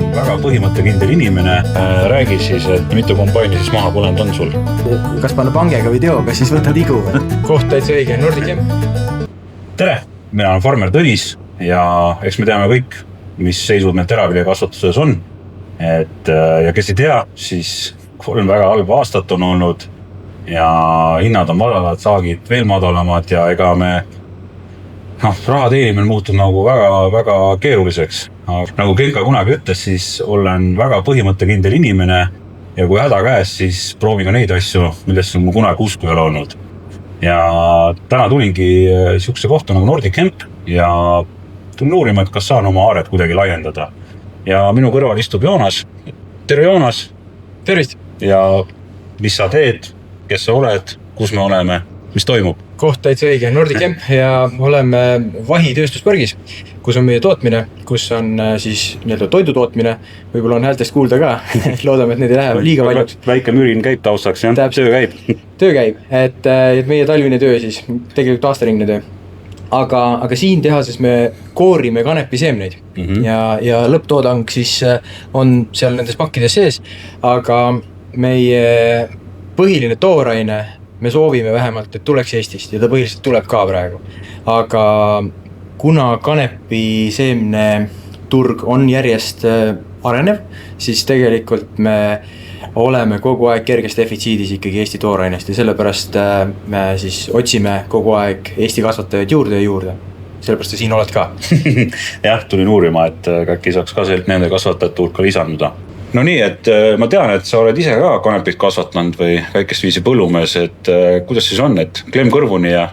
väga põhimõttekindel inimene. Räägi siis, et mitu kombaini siis maha põlenud on sul? Kas panna pangega või teoga, siis võtad igu või? Koht täitsa õige, Nordic Hemp. Tere, mina olen farmer Tõnis ja eks me teame kõik, mis seisud meil teraviljakasvatuses on. Ja kes ei tea, siis 3 väga halba aastat on olnud ja hinnad on madalad, saagid veel madalamad ja ega me raha teenimine muutub nagu väga keeruliseks. Nagu Genka kunagi ütles, siis olen väga põhimõttekindel inimene ja kui häda käes, siis proovin ka neid asju, millest mul kunagi usku ei ole olnud. Ja täna tulingi sihukese kohta nagu Nordic Hemp ja tulin uurima, et kas saan oma aaret kuidagi laiendada. Ja minu kõrval istub Joonas. Tere Joonas! Tervist! Ja mis sa teed, kes sa oled, kus me oleme, mis toimub? Koht täitsa õige, Nordic Hemp ja oleme Vahi tööstuspargis, kus on meie tootmine, kus on siis toidu tootmine. Võib-olla on häältest kuulda ka, loodame, et need ei lähe liiga valjuks. Väike mürin käib taustaks, jah? Töö käib. Töö käib, et meie talvine töö siis, tegelikult aastaringne töö. Aga siin tehases me koorime kanepiseemneid ja lõpptoodang siis on seal nendes pakkides sees, aga meie põhiline tooraine me soovime vähemalt, et tuleks Eestist ja ta põhiliselt tuleb ka praegu. Aga kuna kanepiseemne turg on järjest arenev, siis tegelikult me oleme kogu aeg kerges defitsiidis ikkagi Eesti toorainest ja sellepärast me siis otsime kogu aeg Eesti kasvatajaid juurde ja juurde. Sellepärast siin oled ka. Jah, tulin uurima, et äkki saaks ka nende kasvatajate hulka lisanduda. No nii, et ma tean, et sa oled ise ka kanepit kasvatanud või väikest viisi põllumees, et kuidas siis on, et klemm kõrvuni ja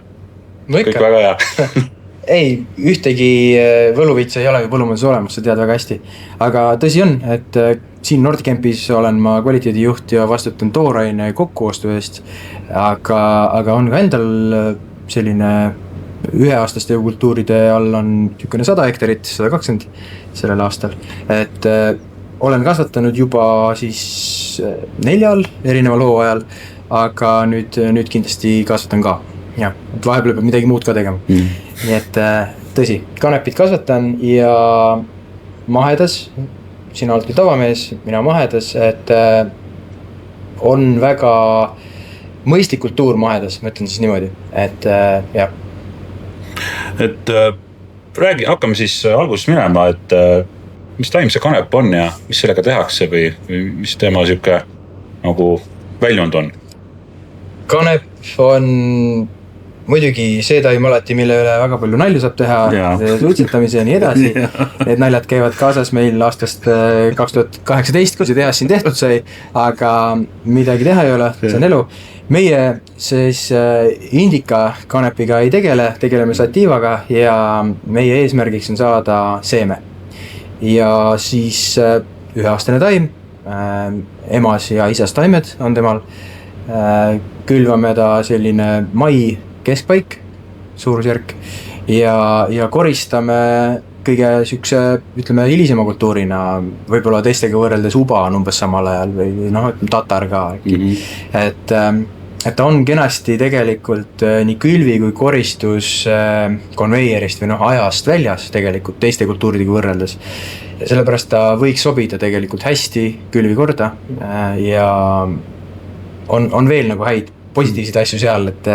kõik väga hea? Ei, ühtegi võluvitsa ei ole ju põllumeelses olemas, sa tead väga hästi. Aga tõsi on, et siin Nordic Hempis olen ma kvaliteedijuht ja vastutan tooraine kokkuostu eest. Aga on ka endal selline üheaastaste kultuuride all on 100 hektarit, 120 sellel aastal. Et olen kasvatanud juba siis 4 erineval hooajal, aga nüüd kindlasti kasvatan ka. Ja, vahepeal peab midagi muud ka tegema. Nii et tõsi, kanepit kasvatan ja mahedas, sina oled küll tavamees, mina mahedas, et on väga mõistlik kultuur mahedas, ma ütlen siis niimoodi, et jah. Et räägi, hakkame siis alguses minema, et mis taim see kanep on ja mis sellega tehakse või mis tema siuke nagu väljund on? Kanep on muidugi see taim alati, mille üle väga palju nalju saab teha, suitsetamise ja nii edasi. Need naljad käivad kaasas meil aastast 2018, kui see tehas siin tehtud sai, aga midagi teha ei ole, see on elu. Meie siis indika kanepiga ei tegeleme satiivaga ja meie eesmärgiks on saada seeme. Ja siis 1-aastane taim, emas ja isas taimed on temal, külvame ta selline mai keskpaik, suurusjärk ja koristame kõige sükse, ütleme, hilisema kultuurina, võib-olla teistega võrreldes uba on umbes samal ajal või tatar ka. Et ta on kenasti tegelikult nii külvi kui koristus konveierist või ajast väljas tegelikult teiste kultuuridega võrreldes. Ja sellepärast ta võiks sobida tegelikult hästi külvi korda ja on veel nagu häid positiivseid asju seal, et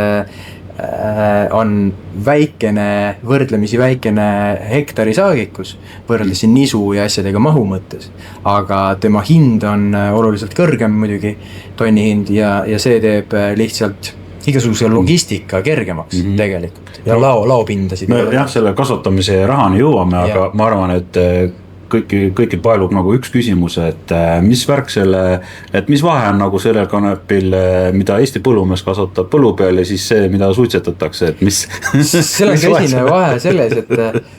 on võrdlemisi väikene hektari saagikus võrreldes siin nisu ja asjadega mahu mõttes, aga tema hind on oluliselt kõrgem muidugi, tonni hind ja see teeb lihtsalt igasuguse logistika kergemaks tegelikult ja laopindasid. Jah, selle kasvatamise rahani jõuame, aga ma arvan, et kõikil paelub nagu üks küsimus, et mis värk et mis vahe on nagu sellel kanepil, mida Eesti põllumees kasvatab põllu peal ja siis see, mida suitsetatakse, et mis... Seal on tõsine vahe selles,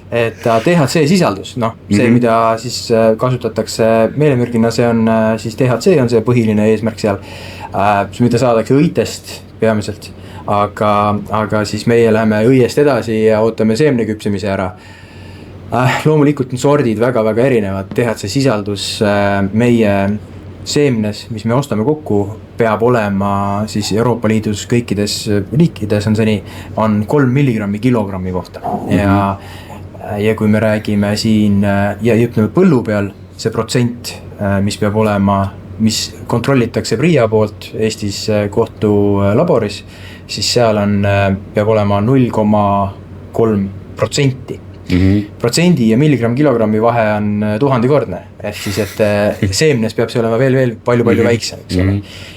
et THC sisaldus, see, mida siis kasutatakse meelemürgina, see on siis THC on see põhiline eesmärk seal, mida saadakse õitest peamiselt, aga siis meie läheme õiest edasi ja ootame seemne küpsemise ära. Loomulikult on sordid väga-väga erinevad, THC sisaldus meie seemnes, mis me ostame kokku, peab olema siis Euroopa Liidus kõikides liikides on see nii, on 3 milligrammi kilogrammi kohta ja kui me räägime siin ja ütleme põllu peal, see protsent, mis peab olema, mis kontrollitakse PRIA poolt Eestis kohtulaboris, siis seal on, peab olema 0,3%. Protsendi ja milligramm kilogrammi vahe on 1000-kordne. Ehk siis, et seemnes peab see olema veel palju väiksem, eks ole.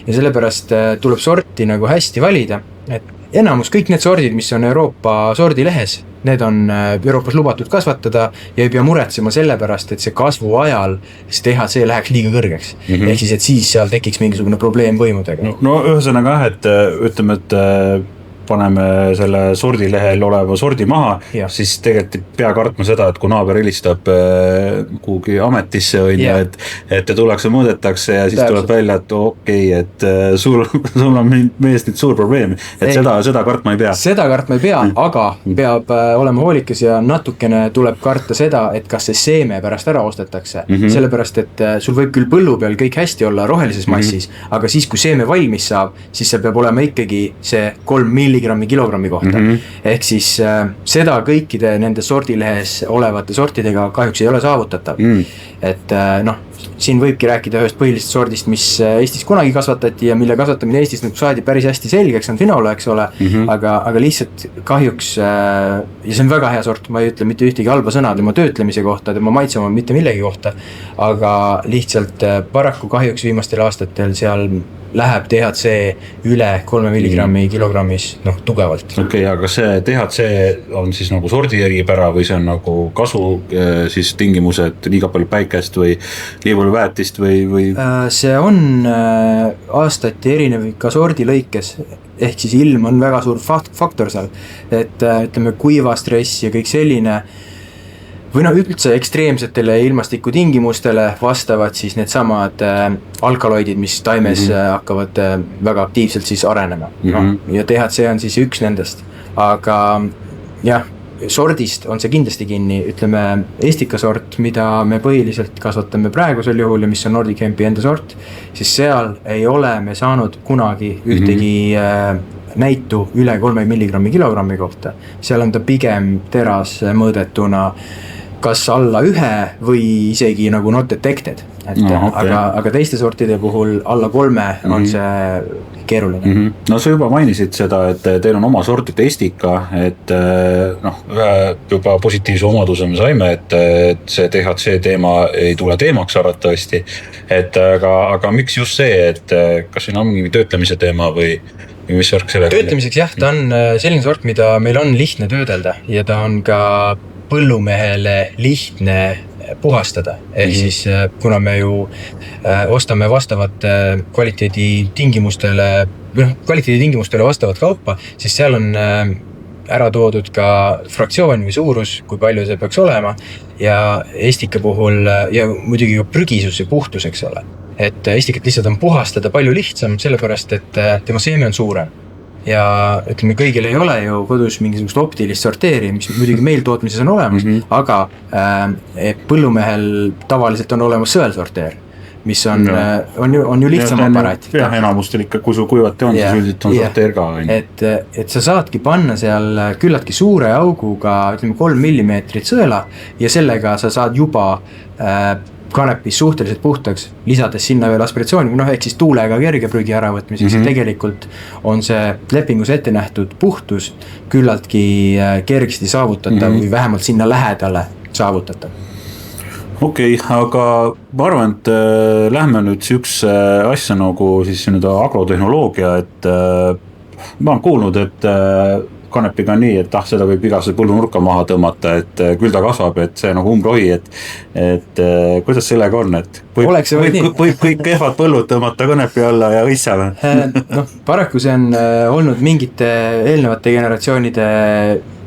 Ja sellepärast tuleb sorti nagu hästi valida, et enamus kõik need sordid, mis on Euroopa sordilehes, need on Euroopas lubatud kasvatada ja ei pea muretsema selle pärast, et see kasvu ajal see THC läheks liiga kõrgeks. Ehk siis, et siis seal tekiks mingisugune probleem võimudega. No ühesõnaga jah, et ütleme, et paneme selle sordilehel oleva sordi maha, siis tegelikult ei pea kartma seda, et kui naaber helistab kuhugi ametisse et tullakse mõõdetakse ja siis tuleb välja, et et sul on meest nüüd suur probleem, et seda kartma ei pea. Seda kartma ei pea, aga peab olema hoolikas ja natukene tuleb karta seda, et kas see seeme pärast ära ostetakse. Sellepärast, et sul võib küll põllu peal kõik hästi olla rohelises massis, aga siis, kui seeme valmis saab, siis see peab olema ikkagi see 3 milligrammi kilogrammi kohta. Ehk siis seda kõikide nende sordilehes olevate sortidega kahjuks ei ole saavutatav. Et siin võibki rääkida ühest põhilist sordist, mis Eestis kunagi kasvatati ja mille kasvatamine Eestis nüüd saadi päris hästi selgeks, on Finola, eks ole, aga lihtsalt kahjuks, ja see on väga hea sort, ma ei ütle mitte ühtegi halba sõna tema töötlemise kohta, tema maitsema mitte millegi kohta, aga lihtsalt paraku kahjuks viimastel aastatel seal läheb THC üle 3 milligrammi kilogrammis, tugevalt. Okei, aga see THC on siis nagu sordi eripära või see on nagu kasu siis tingimused, liiga palju päikest või liiga palju väetist või? See on aastati erinev ka sordi lõikes, ehk siis ilm on väga suur faktor seal, et ütleme kuivastress ja kõik selline või üldse ekstreemsetele ilmastiku tingimustele vastavad siis need samad alkaloidid, mis taimes hakkavad väga aktiivselt siis arenema. Ja THC on siis üks nendest, aga jah, sordist on see kindlasti kinni, ütleme Estikasort, mida me põhiliselt kasvatame praegusel juhul ja mis on Nordic Hempi enda sort, siis seal ei ole me saanud kunagi ühtegi näitu üle 3 milligrammi kilogrammi kohta. Seal on ta pigem teras mõõdetuna kas alla 1 või isegi nagu not detected, aga teiste sortide puhul alla 3 on see keeruline. No sa juba mainisid seda, et teil on oma sortid Estika, et juba positiivse omaduse me saime, et see THC teema ei tule teemaks arvatavasti, aga miks just see, et kas siin on mingi töötlemise teema või mis värk selle? Töötlemiseks jah, ta on selline sort, mida meil on lihtne töödelda ja ta on ka põllumehele lihtne puhastada. Ehk siis kuna me ju ostame vastavat kvaliteeditingimustele vastavat kaupa, siis seal on ära toodud ka fraktsioon või suurus, kui palju see peaks olema ja Estika puhul ja muidugi ka prügisus ja puhtus, eks ole. Et Estikat lihtsalt on puhastada palju lihtsam, sellepärast et tema seeme on suurem. Ja ütleme, kõigil ei ole ju kodus mingisugust optilist sorteeri, mis muidugi meil tootmises on olemas, aga põllumehel tavaliselt on olemas sõelsorteer, mis on ju lihtsam aparaat. Ja enamustel ikka, kui sul kuivati on, siis üldiselt on sorteer ka. Et sa saadki panna seal küllaltki suure auguga, ütleme 3 millimeetrit sõela ja sellega sa saad juba kanepis suhteliselt puhtaks, lisades sinna veel aspiratsiooni, ehk siis tuulega kerge prügi äravõtmiseks ja tegelikult on see lepingus ette nähtud puhtus küllaltki kergesti saavutatav või vähemalt sinna lähedale saavutatav. Okei, aga ma arvan, et lähme nüüd üks asja nagu siis agrotehnoloogia, et ma olen kuulnud, et kanepiga on nii, et seda võib igase põllunurka maha tõmmata, et küll ta kasvab, et see nagu umbrohi, et kuidas sellega on, et võib kõik kehvad põllud tõmmata kanepi alla ja õissame? Paraku see on olnud mingite eelnevate generatsioonide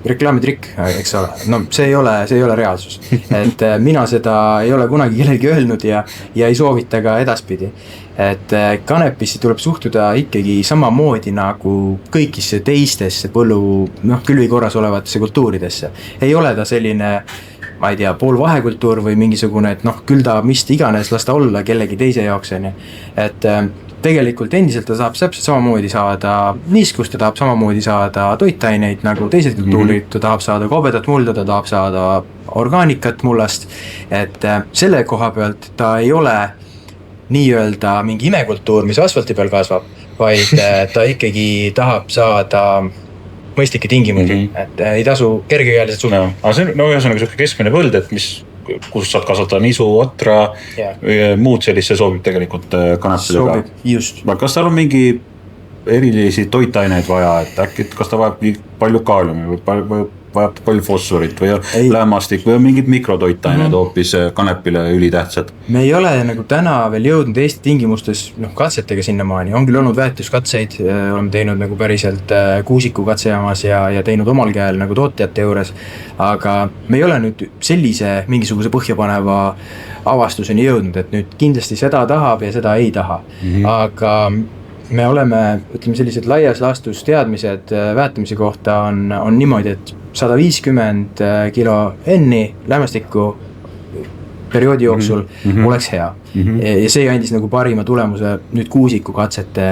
reklaamitrikk, eks ole. See ei ole reaalsus. Et mina seda ei ole kunagi kellelgi öelnud ja ei soovita ka edaspidi. Et kanepisse tuleb suhtuda ikkagi samamoodi nagu kõikisse teistesse külvikorras olevatesse kultuuridesse. Ei ole ta selline, ma ei tea, poolvahekultuur või mingisugune, et küll ta mis iganes, las ta olla kellegi teise jaoks. Et tegelikult endiselt ta saab täpselt samamoodi saada niiskust, ta tahab samamoodi saada toitaineid nagu teised kultuurid, ta tahab saada kobedat mulda, ta tahab saada orgaanikat mullast. Et selle koha pealt ta ei ole nii-öelda mingi imekultuur, mis asfalti peal kasvab, vaid ta ikkagi tahab saada mõistlikke tingimusi, et ei tasu kergekäeliselt suhta. Aga see on ühesõnaga selline keskmine põld, et kus saad kasvatada nisu, otra, muud sellist, see sobib tegelikult kanepidega. Just. Kas tal on mingi erilisi toitaineid vaja, et äkki, kas ta vajab palju kaaliumi või vajab palju fosforit või lämmastik või mingid mikrotoitained hoopis kanepile ülitähtsad? Me ei ole nagu täna veel jõudnud Eesti tingimustes katsetega sinnamaani, on küll olnud väetuskatseid, oleme teinud nagu päriselt kuusiku katsejaamas ja teinud omal käel nagu tootjate juures, aga me ei ole nüüd sellise mingisuguse põhjapaneva avastuseni jõudnud, et nüüd kindlasti seda tahab ja seda ei taha, aga me oleme, ütleme sellised laias laastus teadmised väetamise kohta on niimoodi, et 150 kilo enni lämmastikku perioodi jooksul oleks hea. Ja see andis nagu parima tulemuse nüüd kuusiku katsete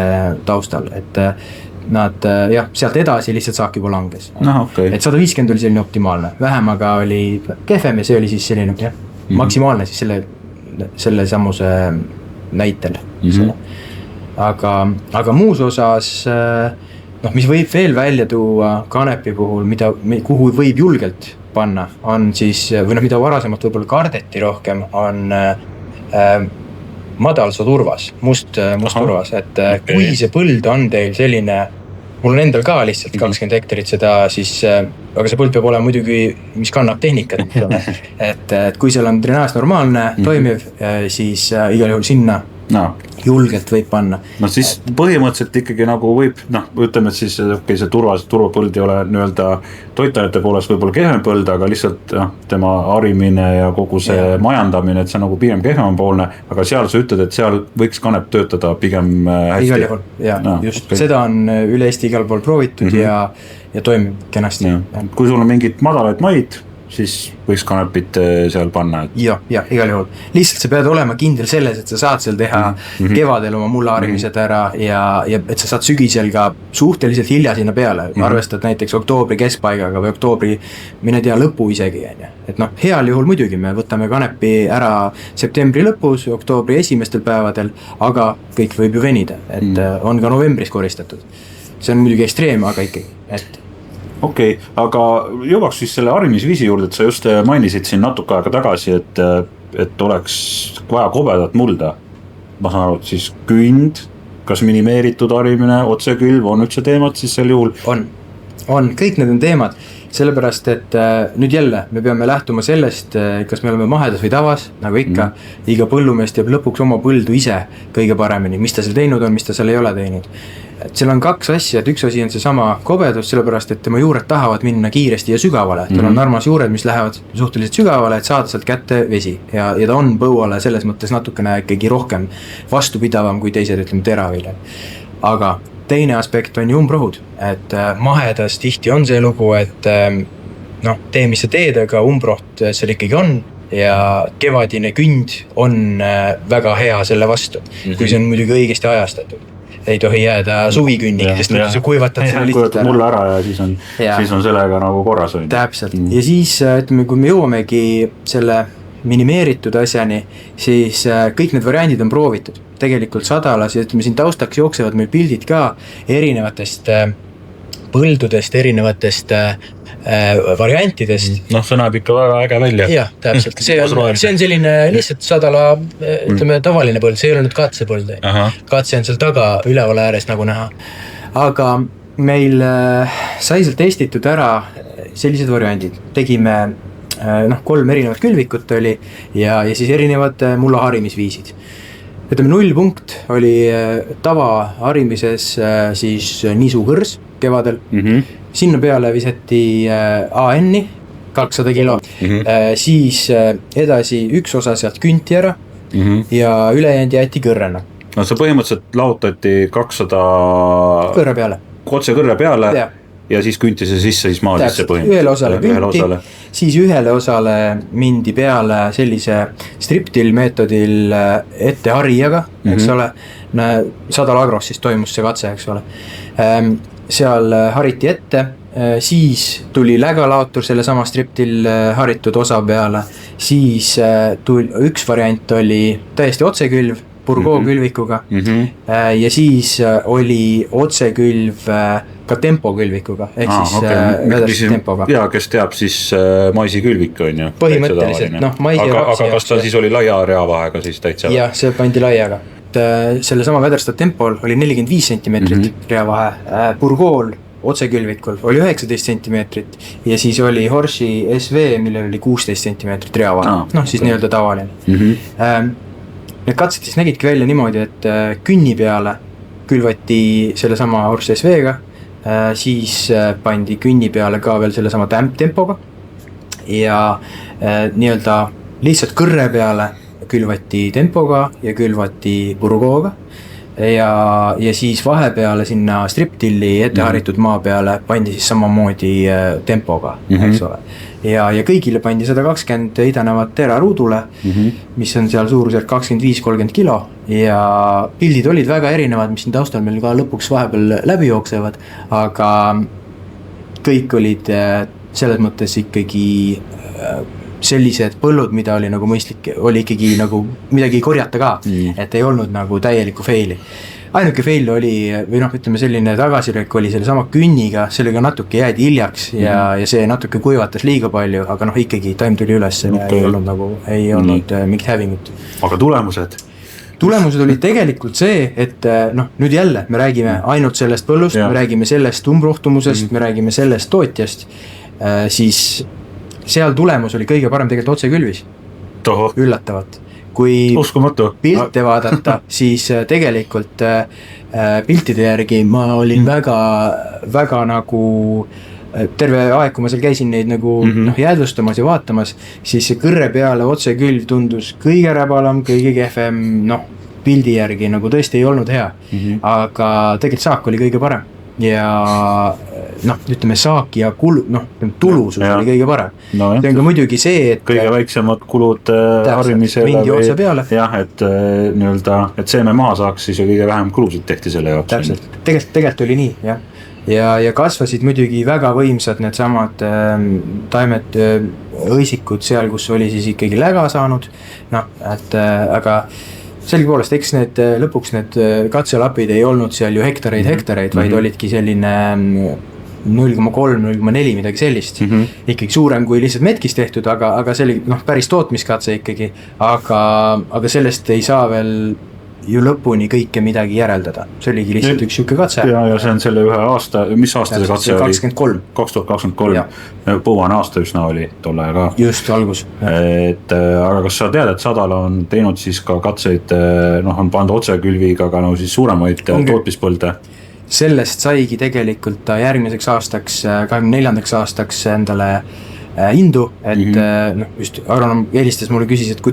taustal, et nad sealt edasi lihtsalt saak juba langes. Et 150 oli selline optimaalne, vähemaga oli kehvem ja see oli siis selline maksimaalne siis selle sammuse näitel. Aga muus osas, mis võib veel välja tuua kanepi puhul, kuhu võib julgelt panna, on siis, või mida varasemalt võib-olla kardeti rohkem, on madalsoturvas, must turvas, et kui see põld on teil selline, mul on endal ka lihtsalt 20 hektarit seda, siis, aga see põld peab olema muidugi, mis kannab tehnikat, et kui seal on drenaaž normaalne, toimiv, siis igal juhul sinna julgelt võib panna. Siis põhimõtteliselt ikkagi nagu võib, ütleme, et siis see turvapõld ei ole nii-öelda toitainete poolest võib-olla kehvem põld, aga lihtsalt tema harimine ja kogu see majandamine, et see on nagu pigem kehvempoolne, aga seal sa ütled, et seal võiks kanep töötada pigem hästi. Igal juhul, just. Seda on üle Eesti igal pool proovitud ja toimib kenasti. Kui sul on mingid madalaid maid, siis võiks kanepit seal panna. Ja, igal juhul. Lihtsalt sa pead olema kindel selles, et sa saad seal teha kevadel oma mullaharimised ära ja et sa saad sügisel ka suhteliselt hilja sinna peale. Arvestad näiteks oktoobri keskpaigaga või oktoobri, mine tea, lõpu isegi. Et heal juhul muidugi me võtame kanepi ära septembri lõpus, oktoobri esimestel päevadel, aga kõik võib ju venida, et on ka novembris koristatud. See on muidugi ekstreem, aga ikkagi, et Okei, aga jõuaks siis selle harimisviisi juurde, et sa just mainisid siin natuke aega tagasi, et oleks vaja kobedat mulda. Ma saan aru, et siis künd, kas minimeeritud harimine, otsekülv on üldse teemad siis sel juhul? On, kõik need on teemad, sellepärast, et nüüd jälle me peame lähtuma sellest, kas me oleme mahedas või tavas, nagu ikka, iga põllumees teeb lõpuks oma põldu ise kõige paremini, mis ta seal teinud on, mis ta seal ei ole teinud. Et seal on kaks asja, et üks asi on see sama kobedus, sellepärast, et tema juured tahavad minna kiiresti ja sügavale. Tal on armas juured, mis lähevad suhteliselt sügavale, et saada sealt kätte vesi. Ja ta on põuale selles mõttes natukene ikkagi rohkem vastupidavam kui teised, ütleme, teravilja. Aga teine aspekt on ju umbrohud, et mahedas tihti on see lugu, et tee, mis sa teed, aga umbroht seal ikkagi on. Ja kevadine künd on väga hea selle vastu, kui see on muidugi õigesti ajastatud. Ei tohi jääda suvikünnik, sest sa kuivatad selle lihtsalt ära. Mulle ära ja siis on sellega nagu korras. Täpselt. Ja siis, ütleme, kui me jõuamegi selle minimeeritud asjani, siis kõik need variandid on proovitud. Tegelikult sadalas ja ütleme, siin taustaks jooksevad meil pildid ka erinevatest põldudest, erinevatest variantidest. See näeb ikka väga äge välja. Jah, täpselt. See on selline lihtsalt sadala, ütleme, tavaline põld, see ei ole nüüd katsepõld. Katse on seal taga üleval ääres nagu näha. Aga meil sai seal testitud ära sellised variandid. Tegime 3 erinevat külvikut oli ja siis erinevad mullaharimisviisid. Ütleme, 0 punkt oli tava harimises siis niisuhõrs kevadel. Sinna peale visati AN-i 200 kilo, siis edasi üks osa sealt künti ära ja ülejäänud jäeti kõrrena. See põhimõtteliselt lahutati 200 kõrre peale. Otse kõrre peale ja siis künti see sisse siis maa sisse põhimõtteliselt. Ühele osale künti, siis ühele osale mindi peale sellise striptil meetodil ette harijaga, eks ole. Sadal Agros siis toimus see katse, eks ole. Seal hariti ette, siis tuli lägalaotur selle sama striptil haritud osa peale, siis üks variant oli täiesti otsekülv, Burgoo külvikuga ja siis oli otsekülv ka tempokülvikuga, ehk siis tempoga. Ja kes teab siis maisi külvik on ju. Põhimõtteliselt, maisi ja rapsi. Aga kas ta siis oli laia reavahega siis täitsa? Jah, see pandi laiaga. Selle sama vedrestatud tempol oli 45 cm reavahe, Burgool otsekülvikul oli 19 cm ja siis oli Horši SV, millel oli 16 cm reavahe, siis nii-öelda tavaline. Need katsid siis nägidki välja niimoodi, et künni peale külvati selle sama Horši SV-ga, siis pandi künni peale ka veel selle sama tempoga ja nii-öelda lihtsalt kõrre peale külvati tempoga ja külvati Burgooga ja siis vahepeale sinna striptilli etteharitud maa peale pandi siis samamoodi tempoga, eks ole. Ja kõigile pandi 120 idanevat teraruudule, mis on seal suurusjärk 25-30 kilo ja pildid olid väga erinevad, mis siin taustal meil ka lõpuks vahepeal läbi jooksevad, aga kõik olid selles mõttes ikkagi sellised põllud, mida oli nagu mõistlik, oli ikkagi nagu midagi korjata ka, et ei olnud nagu täielikku faili. Ainuke fail oli, või ütleme selline tagasirek oli selle sama künniga, sellega natuke jäädi hiljaks ja see natuke kuivatas liiga palju, aga ikkagi taim tuli üles, ei olnud mingit hävingut. Aga tulemused? Tulemused olid tegelikult see, et nüüd jälle me räägime ainult sellest põllust, me räägime sellest umbrohtumusest, me räägime sellest tootjast, siis seal tulemus oli kõige parem tegelikult otsekülvis. Üllatavalt. Kui uskumatu. Pilte vaadata, siis tegelikult piltide järgi ma olin väga nagu terve aeg, kui ma seal käisin neid nagu jäädvustamas ja vaatamas, siis see kõrre peale otsekülv tundus kõige räbalam, kõige kehvem, pildi järgi nagu tõesti ei olnud hea, aga tegelikult saak oli kõige parem ja ütleme saaki ja tulusus oli kõige parem. See on ka muidugi see, et kõige väiksemad kulud harimisele mingi otsa peale. Jah, et seeme maha saaks, siis kõige vähem kulusid tehti selle jaoks. Täpselt, tegelikult oli nii, jah. Ja kasvasid muidugi väga võimsad need samad taimed, õisikud seal, kus oli siis ikkagi läga saanud, aga selgipoolest, eks lõpuks need katselapid ei olnud seal ju hektareid, vaid olidki selline 0,3-0,4 midagi sellist. Ikkagi suurem kui lihtsalt metkis tehtud, aga see oli päris tootmiskatse ikkagi, aga sellest ei saa veel ju lõpuni kõike midagi järeldada. See oligi lihtsalt üks siuke katse. Ja see on selle ühe aasta, mis aasta see katse oli? 2023. Põuane aasta üsna oli tolle ka. Just, algus. Aga kas sa tead, et Sadal on teinud siis ka katseid, on pandud otsekülviga ka siis suuremaid tootmispõlde? Sellest saigi tegelikult ta järgmiseks aastaks, 24. aastaks endale hindu, et just agronom helistas mulle, küsis, et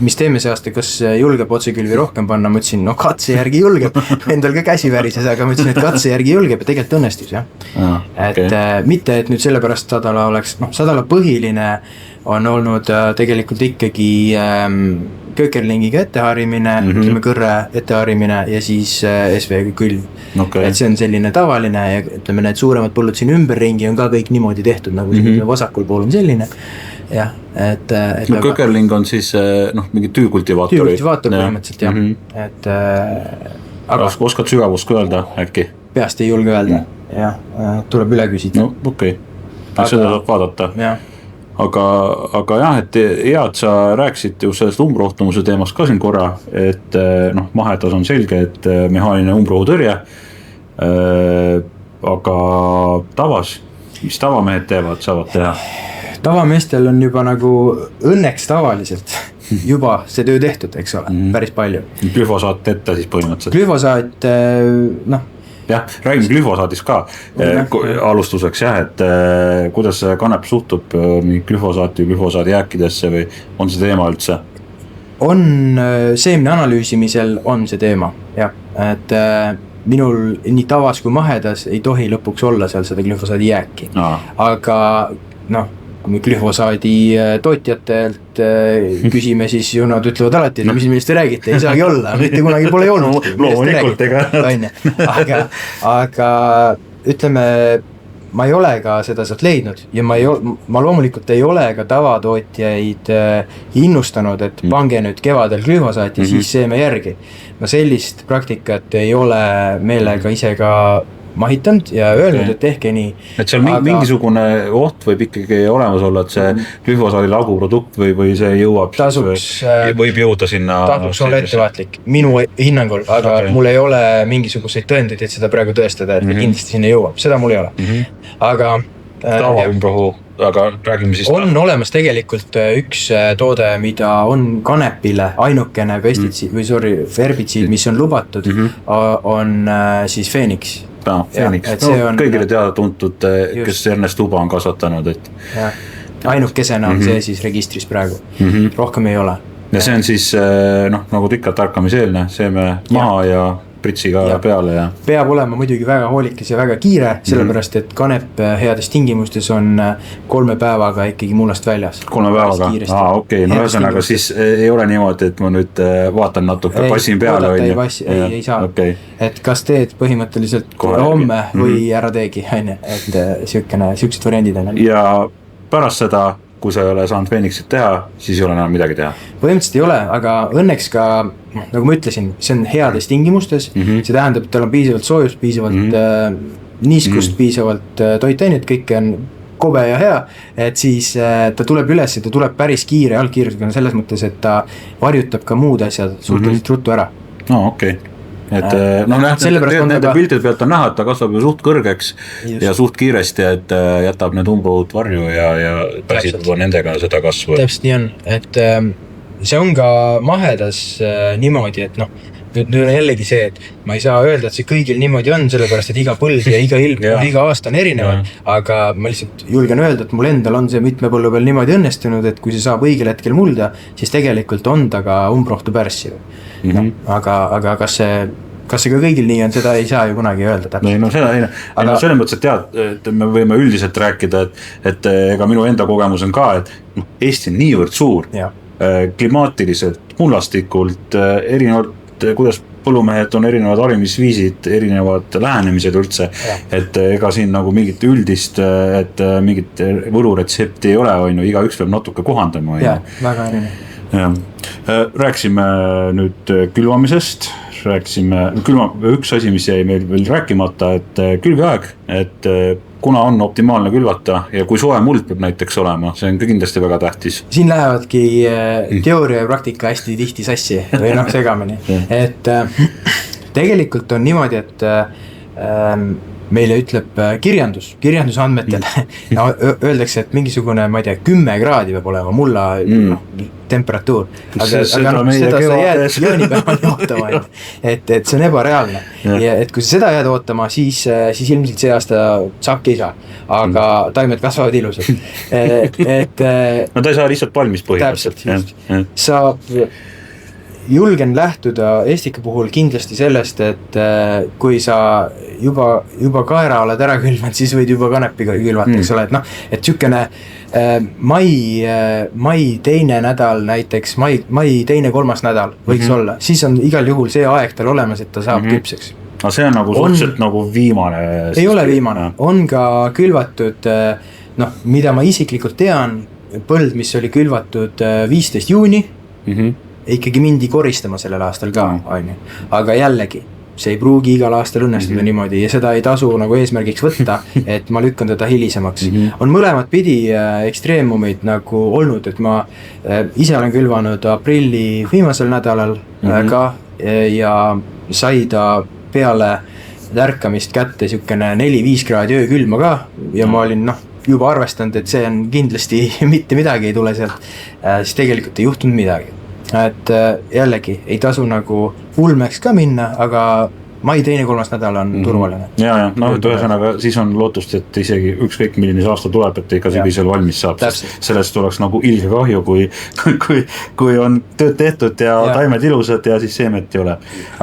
mis teeme see aasta, kas julgeb otsekülvi rohkem panna, ma ütlesin, katse järgi julgeb, endal ka käsi värises, aga ma ütlesin, et katse järgi julgeb ja tegelikult õnnestus, jah. Et mitte, et nüüd sellepärast Sadala oleks, Sadala põhiline on olnud tegelikult ikkagi köökerlingiga etteharimine, ütleme kõrre etteharimine ja siis SV külv. Et see on selline tavaline ja ütleme need suuremad põllud siin ümberringi on ka kõik niimoodi tehtud, nagu vasakul pool on selline. Jah, et köökerling on siis mingi tüükultivaatori. Tüükultivaator põhimõtteliselt, jah. Aga oskad sügavust ka öelda äkki? Peast ei julge öelda, jah, tuleb üle küsida. Okei, seda saab vaadata. Jah. Aga jah, et hea, et sa rääkisid ju sellest umbrohtumuse teemast ka siin korra, et mahedas on selge, et mehaaniline umbrohutõrje, aga tavas, mis tavamehed saavad teha? Tavameestel on juba nagu õnneks tavaliselt juba see töö tehtud, eks ole, päris palju. Glüfosaat ette siis põhimõtteliselt? Glüfosaat, jah, räägime glüfosaadist ka alustuseks jah, et kuidas Kanep suhtub glüfosaadi jääkidesse või on see teema üldse? On seemne analüüsimisel on see teema, jah, et minul nii tavas kui mahedas ei tohi lõpuks olla seal seda glüfosaadi jääki. Aga noh, kui me glüfosaadi tootjatelt küsime, siis ju nad ütlevad alati, et mis millest te räägite, ei saagi olla, mitte kunagi pole olnud. Loomulikult ega. Aga ütleme, ma ei ole ka seda sealt leidnud ja ma loomulikult ei ole ka tavatootjaid innustanud, et pange nüüd kevadel glüfosaati, siis seeme järgi. Ma sellist praktikat ei ole meelega ise ka mahitanud ja öelnud, et tehke nii. Et seal mingisugune oht võib ikkagi olemas olla, et see glüfosaadi laguprodukt või see jõuab, võib jõuda sinna. Tasuks olla ettevaatlik minu hinnangul, aga mul ei ole mingisuguseid tõendeid, et seda praegu tõestada, et kindlasti sinna jõuab, seda mul ei ole. Aga tavaumrohu, aga räägime siis. On olemas tegelikult üks toode, mida on kanepile ainukene pestitsiid või herbitsiid, mis on lubatud, on siis Phoenix. Phoenix, kõigile teada tuntud, kes Ernest Uba on kasvatanud. Ainukesena on see siis registris praegu, rohkem ei ole. Ja see on siis, nagu ikka tarkamiseelne, seeme maha ja pritsiga peale. Peab olema muidugi väga hoolikas ja väga kiire, sellepärast et kanep heades tingimustes on 3 päevaga ikkagi mullast väljas. 3 päevaga? Okei, no ühesõnaga siis ei ole niimoodi, et ma nüüd vaatan natuke, passin peale. Ei saa, et kas teed põhimõtteliselt homme või ära teegi, et siuksed variandid on. Ja pärast seda, kui sa ei ole saanud Phoenixit teha, siis ei ole enam midagi teha. Põhimõtteliselt ei ole, aga õnneks ka, nagu ma ütlesin, see on heades tingimustes, see tähendab, et tal on piisavalt soojust, piisavalt niiskust, piisavalt toitainet, kõik on kobe ja hea, et siis ta tuleb üles ja ta tuleb päris kiire algkiirusega selles mõttes, et ta varjutab ka muud asjad suhteliselt ruttu ära. No okei. Et nende pildide pealt on näha, et ta kasvab ju suht kõrgeks ja suht kiiresti, et jätab need umbrohud varju ja pääsib nendega seda kasvu. Täpselt nii on, et see on ka mahedas niimoodi, et nüüd on jällegi see, et ma ei saa öelda, et see kõigil niimoodi on, sellepärast, et iga põld ja iga ilm iga aasta on erinevad, aga ma lihtsalt julgen öelda, et mul endal on see mitme põllu peal niimoodi õnnestunud, et kui see saab õigel hetkel mulda, siis tegelikult on ta ka umbrohtu pärssiv. Aga kas see ka kõigil nii on, seda ei saa ju kunagi öelda. No selles mõttes, et tead, et me võime üldiselt rääkida, et ega minu enda kogemus on ka, et Eesti on niivõrd suur, klimaatiliselt, mullastikult, erinevad, kuidas põllumehed on erinevad harimisviisid, erinevad lähenemised üldse, et ega siin nagu mingit üldist, et mingit võluretsepti ei ole, iga üks peab natuke kohandama. Väga erinev. Rääksime nüüd külvamisest, üks asi, mis jäi meil veel rääkimata, et külviaeg, et kuna on optimaalne külvata ja kui soe muld peab näiteks olema, see on kindlasti väga tähtis. Siin lähevadki teooria ja praktika hästi tihti sassi või segamini, et tegelikult on niimoodi, et meile ütleb kirjandusandmetel öeldakse, et mingisugune, ma ei tea, 10 kraadi peab olema mulla temperatuur, aga seda sa jääd joonipäevani ootama, et see on ebareaalne ja et kui sa seda jääd ootama, siis ilmselt see aasta saabki ei saa, aga taimed kasvavad ilusad. No ta ei saa lihtsalt palmis põhimõtteliselt. Saab julgen lähtuda Estika puhul kindlasti sellest, et kui sa juba kaera oled ära külvanud, siis võid juba kanepiga külvata, eks ole, et sükene mai teine nädal näiteks, mai teine 3. nädal võiks olla, siis on igal juhul see aeg tal olemas, et ta saab küpseks. Aga see on nagu suhteliselt nagu viimane. Ei ole viimane, on ka külvatud, mida ma isiklikult tean, põld, mis oli külvatud 15 juuni, ikkagi mindi koristama sellel aastal ka, aga jällegi, see ei pruugi igal aastal õnnestuda niimoodi ja seda ei tasu nagu eesmärgiks võtta, et ma lükkan teda hilisemaks. On mõlemad pidi ekstreemumid nagu olnud, et ma ise olen külvanud aprilli viimasel nädalal ka ja sai ta peale ärkamist kätte sükene 4-5 kraadi öökülma ka ja ma olin juba arvestanud, et see on kindlasti mitte midagi ei tule sealt, siis tegelikult ei juhtunud midagi. Et jällegi ei tasu nagu ulmeks ka minna, aga mai 2.–3. nädal on turvaline. Ja, ühesõnaga siis on lootust, et isegi ükskõik milline see aasta tuleb, et ikka sügisel valmis saab. Sellest oleks nagu ilge kahju, kui on tööd tehtud ja taimed ilusad ja siis seemet ei ole.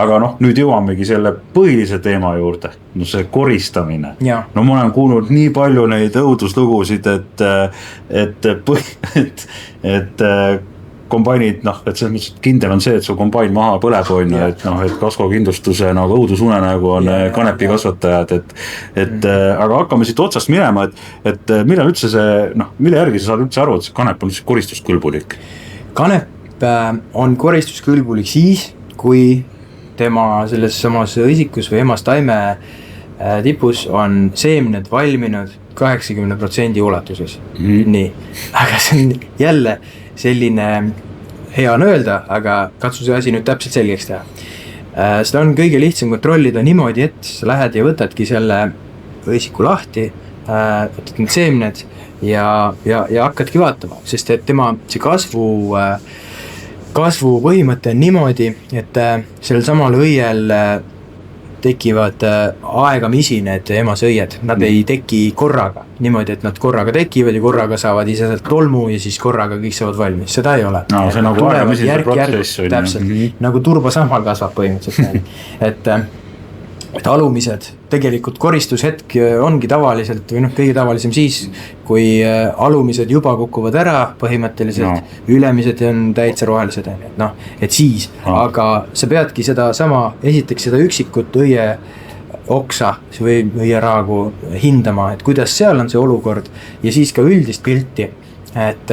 Aga nüüd jõuamegi selle põhilise teema juurde. See koristamine. Ma olen kuulnud nii palju neid õuduslugusid, et kombainid, et selles mõttes kindel on see, et su kombain maha põleb on, et kaskokindlustuse õudusunenägu on kanepi kasvatajad, aga hakkame siit otsast minema, et millal üldse mille järgi sa saad üldse aru, et see kanep on koristuskõlbulik? Kanep on koristuskõlbulik siis, kui tema selles samas õisikus või emas taime tipus on seemned valminud 80% ulatuses. Nii, aga see on jälle selline, hea on öelda, aga katsu see asi nüüd täpselt selgeks teha. Seda on kõige lihtsam kontrollida niimoodi, et sa lähed ja võtadki selle õisiku lahti, võtad need seemned ja hakkadki vaatama, sest et tema see kasvu põhimõte on niimoodi, et sellel samal õiel tekivad aegamisi need emasõied, nad ei teki korraga, niimoodi, et nad korraga tekivad ja korraga saavad ise sealt tolmu ja siis korraga kõik saavad valmis, seda ei ole. See on nagu aegamisi protsess. Täpselt, nagu turbasammal kasvab põhimõtteliselt. Et alumised, tegelikult koristushetk ongi tavaliselt või kõige tavalisem siis, kui alumised juba kukuvad ära põhimõtteliselt, ülemised on täitsa rohelised, et siis, aga sa peadki esiteks seda üksikut õie oksa või õieraagu hindama, et kuidas seal on see olukord ja siis ka üldist pilti, et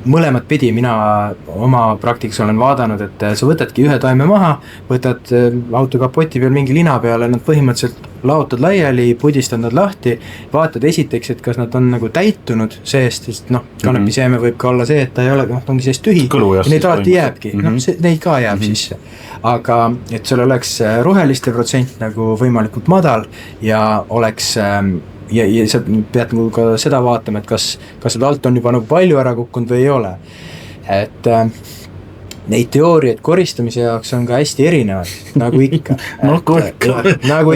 mõlemat pidi mina oma praktikas olen vaadanud, et sa võtadki ühe taime maha, võtad auto kapoti peal mingi lina peale, nad põhimõtteliselt laotad laiali, pudistad nad lahti, vaatad esiteks, et kas nad on nagu täitunud seest, sest kanepiseeme võib ka olla see, et ta ei ole, ongi seest tühi ja neid alati jääbki, neid ka jääb sisse. Aga et sul oleks roheliste protsent nagu võimalikult madal ja oleks ja sa pead ka seda vaatama, et kas seda alt on juba nagu palju ära kukkunud või ei ole. Et neid teooriaid koristamise jaoks on ka hästi erinevad, nagu ikka. Nagu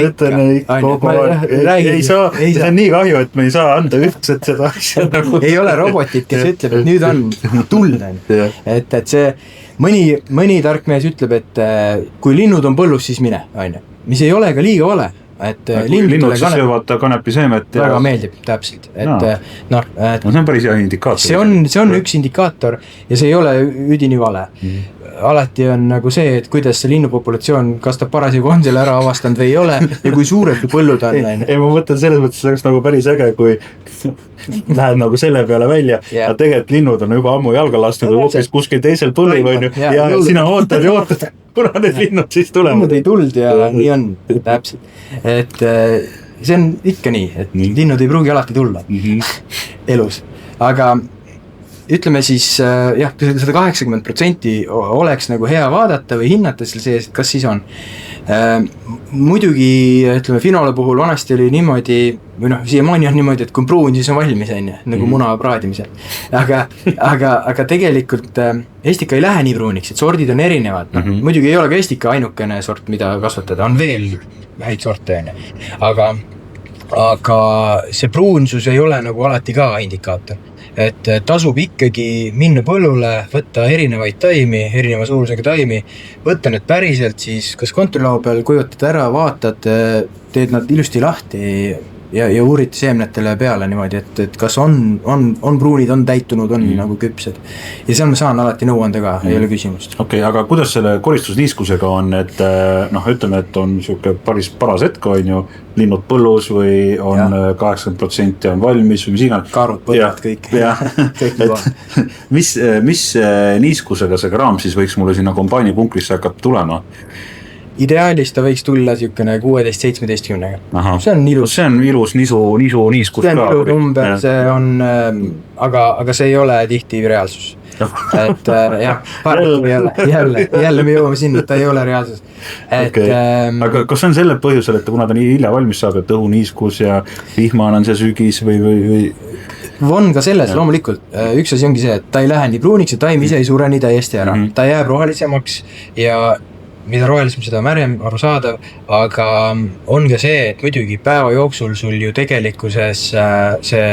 ikka. Ei saa, see on nii kahju, et me ei saa anda ühtset seda asja. Ei ole robotit, kes ütleb, et nüüd on tuld. Et see mõni tark mees ütleb, et kui linnud on põllus, siis mine, mis ei ole ka liiga vale. Linnud siis söövad kanepiseemet väga meeldib, täpselt. See on päris hea indikaator. See on üks indikaator ja see ei ole üdini vale. Alati on nagu see, et kuidas see linnupopulatsioon, kas ta parasjagu on selle ära avastanud või ei ole ja kui suured kui põllud on. Ei, ma mõtlen selles mõttes, see oleks nagu päris äge, kui lähed nagu selle peale välja ja tegelikult linnud on juba ammu jalga lastud või hoopis kuskil teisel põllul ja sina ootad ja ootad, kuna need linnud siis tulevad. Linnud ei tuld ja nii on, täpselt. Et see on ikka nii, et linnud ei pruugi alati tulla elus, aga ütleme siis, jah, 180% oleks nagu hea vaadata või hinnata selle sees, et kas siis on. Muidugi, ütleme, finole puhul vanasti oli niimoodi, või siiamaani on niimoodi, et kui on pruun, siis on valmis, nagu muna praadimisel. Aga tegelikult estika ei lähe nii pruuniks, et sordid on erinevad. Muidugi ei ole ka estika ainukene sort, mida kasvatada, on veel häid sorte, aga see pruunsus ei ole nagu alati ka indikaator. Et tasub ikkagi minna põllule, võtta erinevaid taimi, erineva suurusega taimi, võtta need päriselt siis kas kontorilau peal, kuivatad ära, vaatad, teed nad ilusti lahti ja uurid seemnetele peale niimoodi, et kas on pruunid, on täitunud, on nagu küpsed. Ja seal ma saan alati nõuanda ka, ei ole küsimust. Okei, aga kuidas selle koristusniiskusega on, et ütleme, et on siuke paras hetk, on ju, linnud põllus või on 80% on valmis või mis iganes. Kaarud põlvad kõik. Mis niiskusega see kraam siis võiks mulle sinna kombaini punkrisse hakata tulema? Ideaalis ta võiks tulla siukene 16-17. See on ilus. See on ilus niiskus ka. See on ilus number, see on, aga see ei ole tihti reaalsus. Et jälle me jõuame sinna, et ta ei ole reaalsus. Aga kas on selle põhjusel, et kuna ta nii hilja valmis saab, et õhuniiskus ja vihmane on see sügis või on ka selles loomulikult. Üks asi ongi see, et ta ei lähe nii pruuniks ja taim ise ei sure nii täiesti ära. Ta jääb rohelisemaks ja mida rohelisem, seda märjem, arusaadav, aga on ka see, et muidugi päeva jooksul sul ju tegelikkuses see,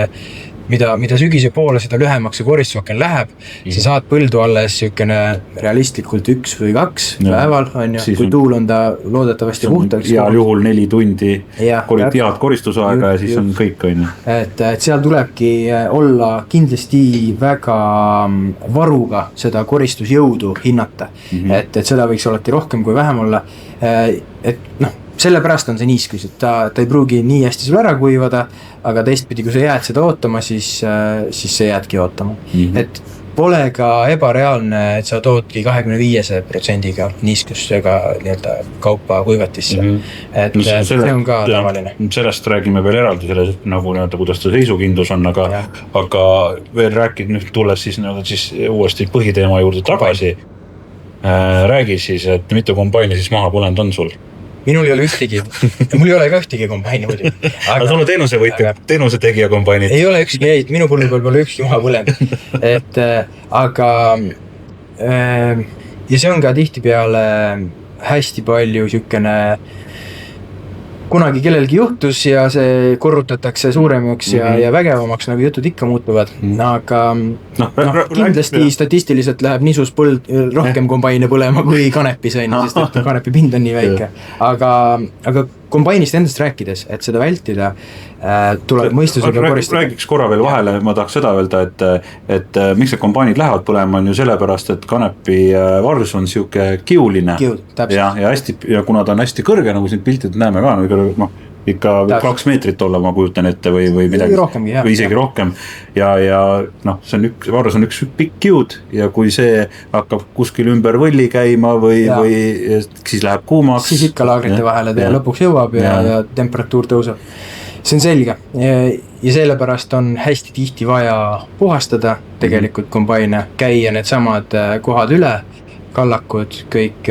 mida sügise poole, seda lühemaks see koristusaken läheb, sa saad põldu alles sükene realistlikult 1 või 2 päeval, on ju, kui tuul on ta loodetavasti puhtaks. Heal juhul 4 tundi head koristusaega ja siis on kõik, on ju. Et seal tulebki olla kindlasti väga varuga seda koristusjõudu hinnata, et seda võiks alati rohkem kui vähem olla, et noh, sellepärast on see niiskus, et ta ei pruugi nii hästi sul ära kuivada, aga teistpidi, kui sa jääd seda ootama, siis sa jäädki ootama. Et pole ka ebareaalne, et sa toodki 25%-ga niiskusega nii-öelda kaupa kuivatisse. Et see on ka tavaline. Sellest räägime veel eraldi, selles nagu nii-öelda, kuidas ta seisukindlus on, aga veel rääkid nüüd tulles siis uuesti põhiteema juurde tagasi. Räägi siis, et mitu kombaini siis maha põlend on sul? Minul ei ole ühtegi, mul ei ole ka ühtegi kombaini muidu. Aga sul on teenuse tegija kombainid? Ei ole ükski, minu põllu peal pole ükski maha põlend. Et aga ja see on ka tihtipeale hästi palju sükene kunagi kellelgi juhtus ja see korrutatakse suuremaks ja vägevamaks, nagu jutud ikka muutuvad, aga kindlasti statistiliselt läheb nisus põld rohkem kombaine põlema kui kanepis, sest et kanepi pind on nii väike. Aga kombainist endast rääkides, et seda vältida, tuleb mõistusega koristada. Räägiks korra veel vahele, ma tahaks seda öelda, et miks need kombainid lähevad põlema on ju sellepärast, et kanepi vars on siuke kiuline. Ja kuna ta on hästi kõrge, nagu siin piltid näeme ka, ikka 2 meetrit olla, ma kujutan ette või midagi, või isegi rohkem. Ja see on vars on üks pikk kiud ja kui see hakkab kuskil ümber võlli käima või siis läheb kuumaks. Siis ikka laagrite vahele ta lõpuks jõuab ja temperatuur tõuseb. See on selge ja sellepärast on hästi tihti vaja puhastada tegelikult kombaine, käia need samad kohad üle, kallakud, kõik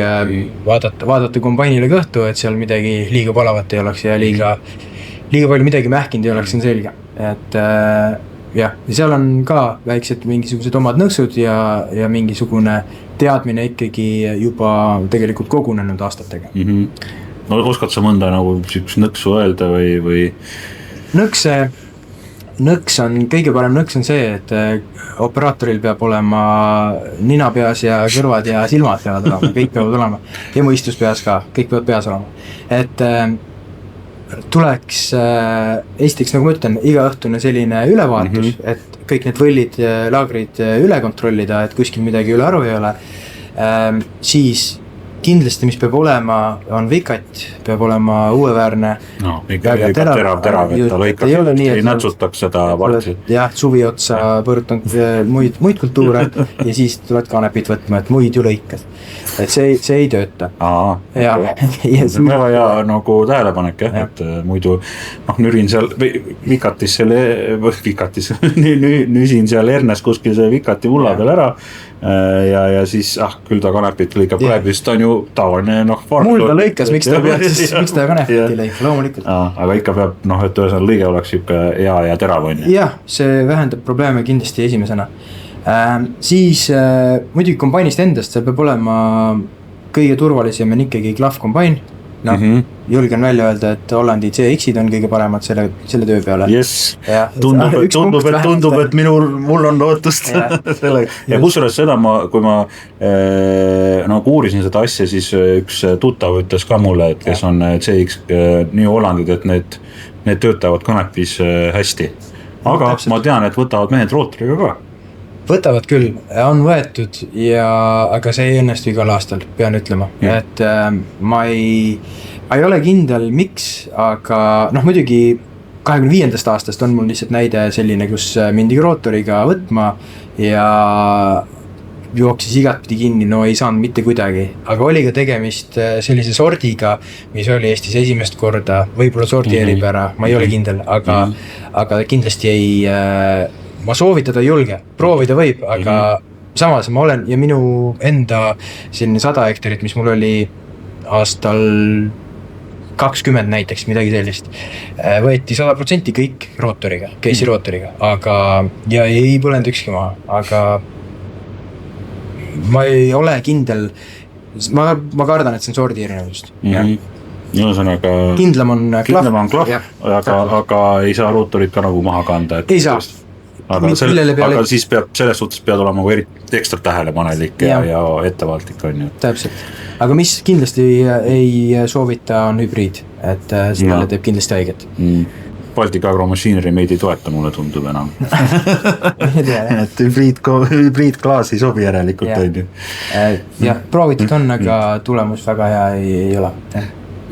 vaadata kombainile kõhtu, et seal midagi liiga palavat ei oleks ja liiga palju midagi mähkinud ei oleks, see on selge. Et ja seal on ka väiksed mingisugused omad nõksud ja mingisugune teadmine ikkagi juba tegelikult kogunenud aastatega. No oskad sa mõnda nagu nõksu öelda või? Nõks on, kõige parem nõks on see, et operaatoril peab olema nina peas ja kõrvad ja silmad peavad olema, kõik peavad olema. Ja mõistus peas ka, kõik peavad peas olema. Et tuleks, esiteks nagu ma ütlen, igaõhtune selline ülevaatus, et kõik need võllid ja laagrid üle kontrollida, et kuskil midagi üle aru ei ole. Siis kindlasti, mis peab olema, on vikat, peab olema uueväärne. No, ikka terav, et ta lõikab, ei natsutaks seda vartsi. Jah, suvi otsa põrutanud muid kultuure ja siis tuled kanepit võtma, et muid ju lõikad. Et see ei tööta. See on väga hea nagu tähelepanek, et muidu nürin seal nüsin seal hernes kuskil see vikati mulla peal ära ja siis küll ta kanepit lõikab kanepit, sest ta on ju tavaline mul ta lõikas, miks ta kanepit ei lõika, loomulikult. Aga ikka peab, et ühesõnaga lõige oleks siuke hea ja terav on. Jah, see vähendab probleeme kindlasti esimesena. Siis muidugi kombainist endast, see peab olema kõige turvalisem on ikkagi Klav kombain. Julgen välja öelda, et Hollandi CX-id on kõige paremad selle töö peale. Tundub, et mul on lootust. Ja kusjuures seda kui ma uurisin seda asja, siis üks tuttav ütles ka mulle, et kes on CX nii Hollandid, et need töötavad kanepis hästi. Aga ma tean, et võtavad mehed rootoriga ka. Võtavad küll, on võetud, aga see ei õnnestu igal aastal, pean ütlema. Et ma ei ole kindel, miks, aga muidugi 25. aastast on mul lihtsalt näide selline, kus mindi rootoriga võtma ja jooksis igatpidi kinni, ei saanud mitte kuidagi. Aga oli ka tegemist sellise sordiga, mis oli Eestis esimest korda, võib-olla sordi eripära, ma ei ole kindel, aga kindlasti ei... Ma soovitada ei julge, proovida võib, aga samas ma olen ja minu enda selline 100 hektarit, mis mul oli aastal 20 näiteks, midagi sellist, võeti 100% kõik rootoriga, case'i rootoriga, aga ja ei põlenud ükski maha, aga ma ei ole kindel, ma kardan, et see on sordi erinevust. Ühesõnaga kindlam on klahv, aga ei saa rootorit ka nagu maha kanda. Ei saa. Aga siis peab, selles suhtes pead olema ekstra tähelepanelik ja ettevaatlik on ju. Täpselt, aga mis kindlasti ei soovita on hübriid, et sellele teeb kindlasti haiget. Baltic Agro Machinery meid ei toeta, mulle tundub enam. Et hübriidklaas ei sobi järelikult on ju. Jah, proovitud on, aga tulemus väga hea ei ole.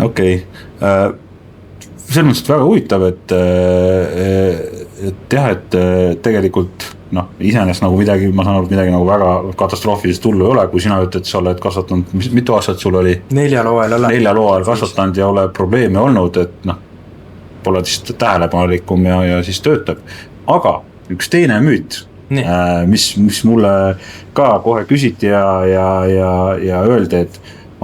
Okei. Selles mõttes väga huvitav, et jah, et tegelikult iseenesest nagu midagi, ma saan aru, midagi nagu väga katastroofiliselt hullu ei ole, kui sina ütled, et sa oled kasvatanud, mitu aastat sul oli? 4 looajal kasvatanud ja ole probleeme olnud, et pole siis tähelepanelikum ja siis töötab. Aga üks teine müüt, mis mulle ka kohe küsiti ja öeldi, et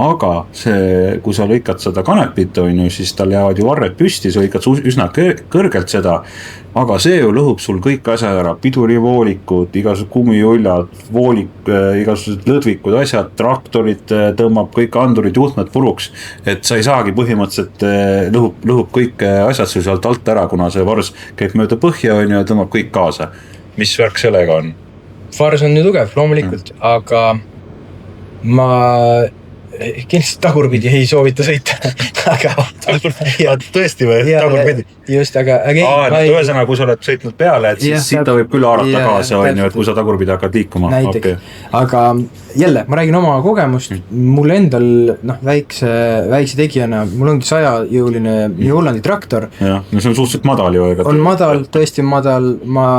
aga see, kui sa lõikad seda kanepit, siis tal jäävad ju varred püsti, sa lõikad üsna kõrgelt seda, aga see ju lõhub sul kõik asjad ära, pidurivoolikud, igasugused kummiuljad, igasugused lõdvikud asjad, traktorid tõmbab kõik andurid, juhtmed puruks, et sa ei saagi põhimõtteliselt lõhub kõik asjad sul sealt alt ära, kuna see vars käib mööda põhja ja tõmbab kõik kaasa. Mis värk sellega on? Vars on ju tugev, loomulikult, aga ma kindlasti tagurpidi ei soovita sõita. Tõesti või? Tagurpidi? Just, aga ühesõnaga, kui sa oled sõitnud peale, et siis ta võib küll haarata kaasa, et kui sa tagurpidi hakkad liikuma. Aga jälle, ma räägin oma kogemust, mul endal väikse tegijana, mul ongi 100-jõuline Hollandi traktor. Ja, see on suhteliselt madal ju. On madal, tõesti madal, ma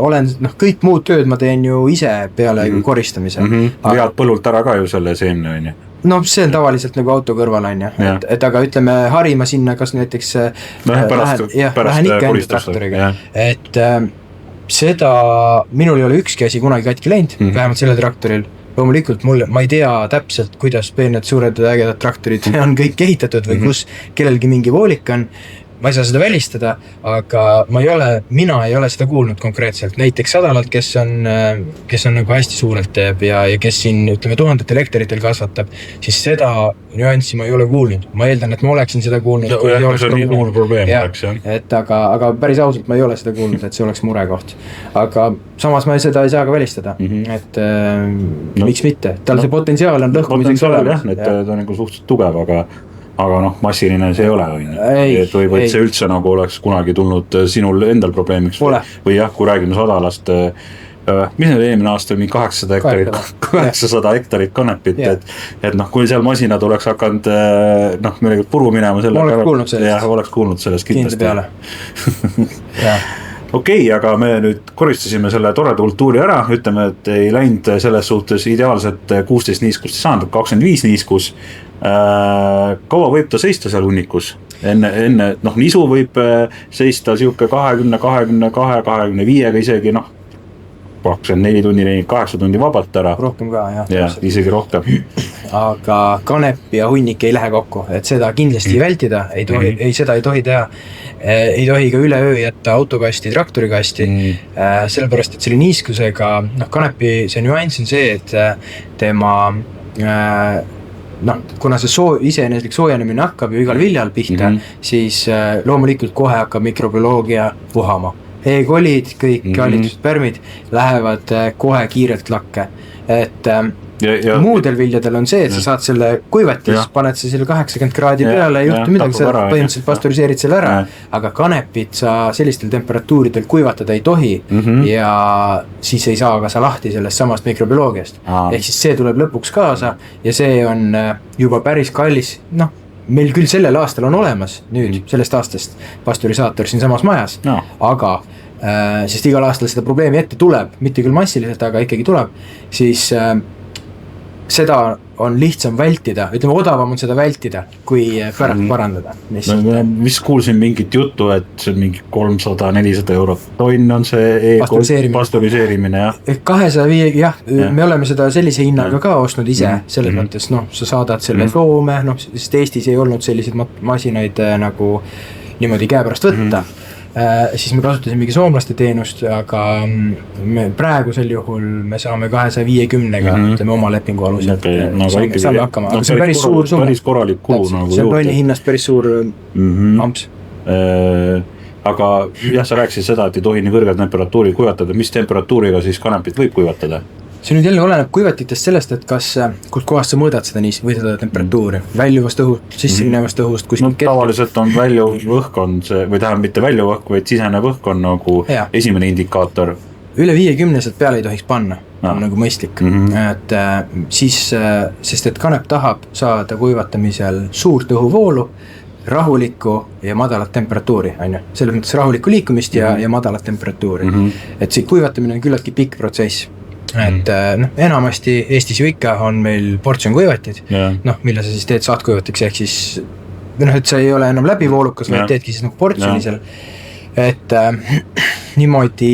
olen, kõik muud tööd ma teen ju ise peale koristamise. Vead põllult ära ka ju selle seemne on ju. No see on tavaliselt nagu auto kõrval on ju, et aga ütleme harima sinna, kas näiteks lähen ikka enda traktoriga, et seda, minul ei ole ükski asi kunagi katki läinud, vähemalt selle traktoril, loomulikult ma ei tea täpselt, kuidas need suured ägedad traktorid on kõik ehitatud või kus kellelgi mingi voolik on, ma ei saa seda välistada, aga mina ei ole seda kuulnud konkreetselt, näiteks Sadalalt, kes on nagu hästi suurelt teeb ja kes siin, ütleme, 1000 hektaritel kasvatab, siis seda nüanssi ma ei ole kuulnud. Ma eeldan, et ma oleksin seda kuulnud. See on nii suur probleem. Aga päris ausalt ma ei ole seda kuulnud, et see oleks murekoht. Aga samas ma seda ei saa ka välistada, et miks mitte. Tal see potentsiaal on lõhkumiseks olemas. Ta on nagu suhteliselt tugev, aga massiline see ei ole. Et või see üldse nagu oleks kunagi tulnud sinul endal probleemiks. Või jah, kui räägime Sadalast, mis need eelmine aasta oli 800 hektarit kanepit, et kui seal masinad oleks hakanud millegi puru minema, oleks kuulnud sellest kindlasti. Okei, aga me nüüd koristasime selle toreda kultuuri ära, ütleme, et ei läinud selles suhtes ideaalselt 16 niiskust saanud, 25 niiskus. Kaua võib ta seista seal hunnikus? Enne nisu võib seista siuke 20, 22, 25 isegi 24 tundi, 8 tundi vabalt ära. Rohkem ka, jah. Isegi rohkem. Aga kanep ja hunnik ei lähe kokku, et seda kindlasti vältida, seda ei tohi teha. Ei tohi ka üleöö jätta autokasti, traktorikasti, sellepärast, et selle niiskusega, kanepi see nüanss on see, et tema, kuna see iseeneslik soojenemine hakkab ju igal viljal pihta, siis loomulikult kohe hakkab mikrobioloogia puhama. E-kolid, kõik hallituspärmid lähevad kohe kiirelt lakke, et muudel viljadel on see, et sa saad selle kuivatis, paned sa selle 80 kraadi peale, ei juhtu midagi, sa põhimõtteliselt pastöriseerid selle ära, aga kanepit sa sellistel temperatuuridel kuivatada ei tohi ja siis ei saa ka sa lahti sellest samast mikrobioloogiast. Ehk siis see tuleb lõpuks kaasa ja see on juba päris kallis, meil küll sellel aastal on olemas nüüd sellest aastast pastörisaator siin samas majas, aga sest igal aastal seda probleemi ette tuleb, mitte küll massiliselt, aga ikkagi tuleb, siis seda on lihtsam vältida, ütleme odavam on seda vältida, kui pärast parandada. Mis kuulsin mingit juttu, et see on mingi 300-400 eurot tonn on see pastöriseerimine, jah? 205, jah, me oleme seda sellise hinnaga ka ostnud ise, selles mõttes, sa saadad selle Soome, sest Eestis ei olnud selliseid masinaid nagu niimoodi käe pärast võtta. siis me kasutasimegi soomlaste teenust, aga me praegusel juhul me saame 250-ga, ütleme oma lepingu alusel, saame hakkama, aga see on päris suur summa. Päris korralik kulu nagu see on tonni hinnast päris suur amps. Aga jah, sa rääkisid seda, et ei tohi nii kõrged temperatuuri kuivatada, mis temperatuuriga siis kanepit võib kuivatada? See nüüd jälle oleneb kuivatitest sellest, et kas, kus kohast sa mõõdad seda või seda temperatuuri, väljuvast õhust, sisse minevast õhust, kuskil tavaliselt on väljuv õhk on see, või tähendab mitte väljuv õhk, vaid sisenev õhk on nagu esimene indikaator. Üle 50 sealt peale ei tohiks panna, on nagu mõistlik, et siis, sest et kanep tahab saada kuivatamisel suurt õhuvoolu, rahulikku ja madalat temperatuuri, selles mõttes rahulikku liikumist ja madalat temperatuuri, et see kuivatamine on küllaltki pikk protsess. Et enamasti Eestis ju ikka on meil portsjon kuivatid, mille sa siis teed saatkuivatiks, ehk siis et see ei ole enam läbivoolukas, vaid teedki siis nagu portsjonisel, et niimoodi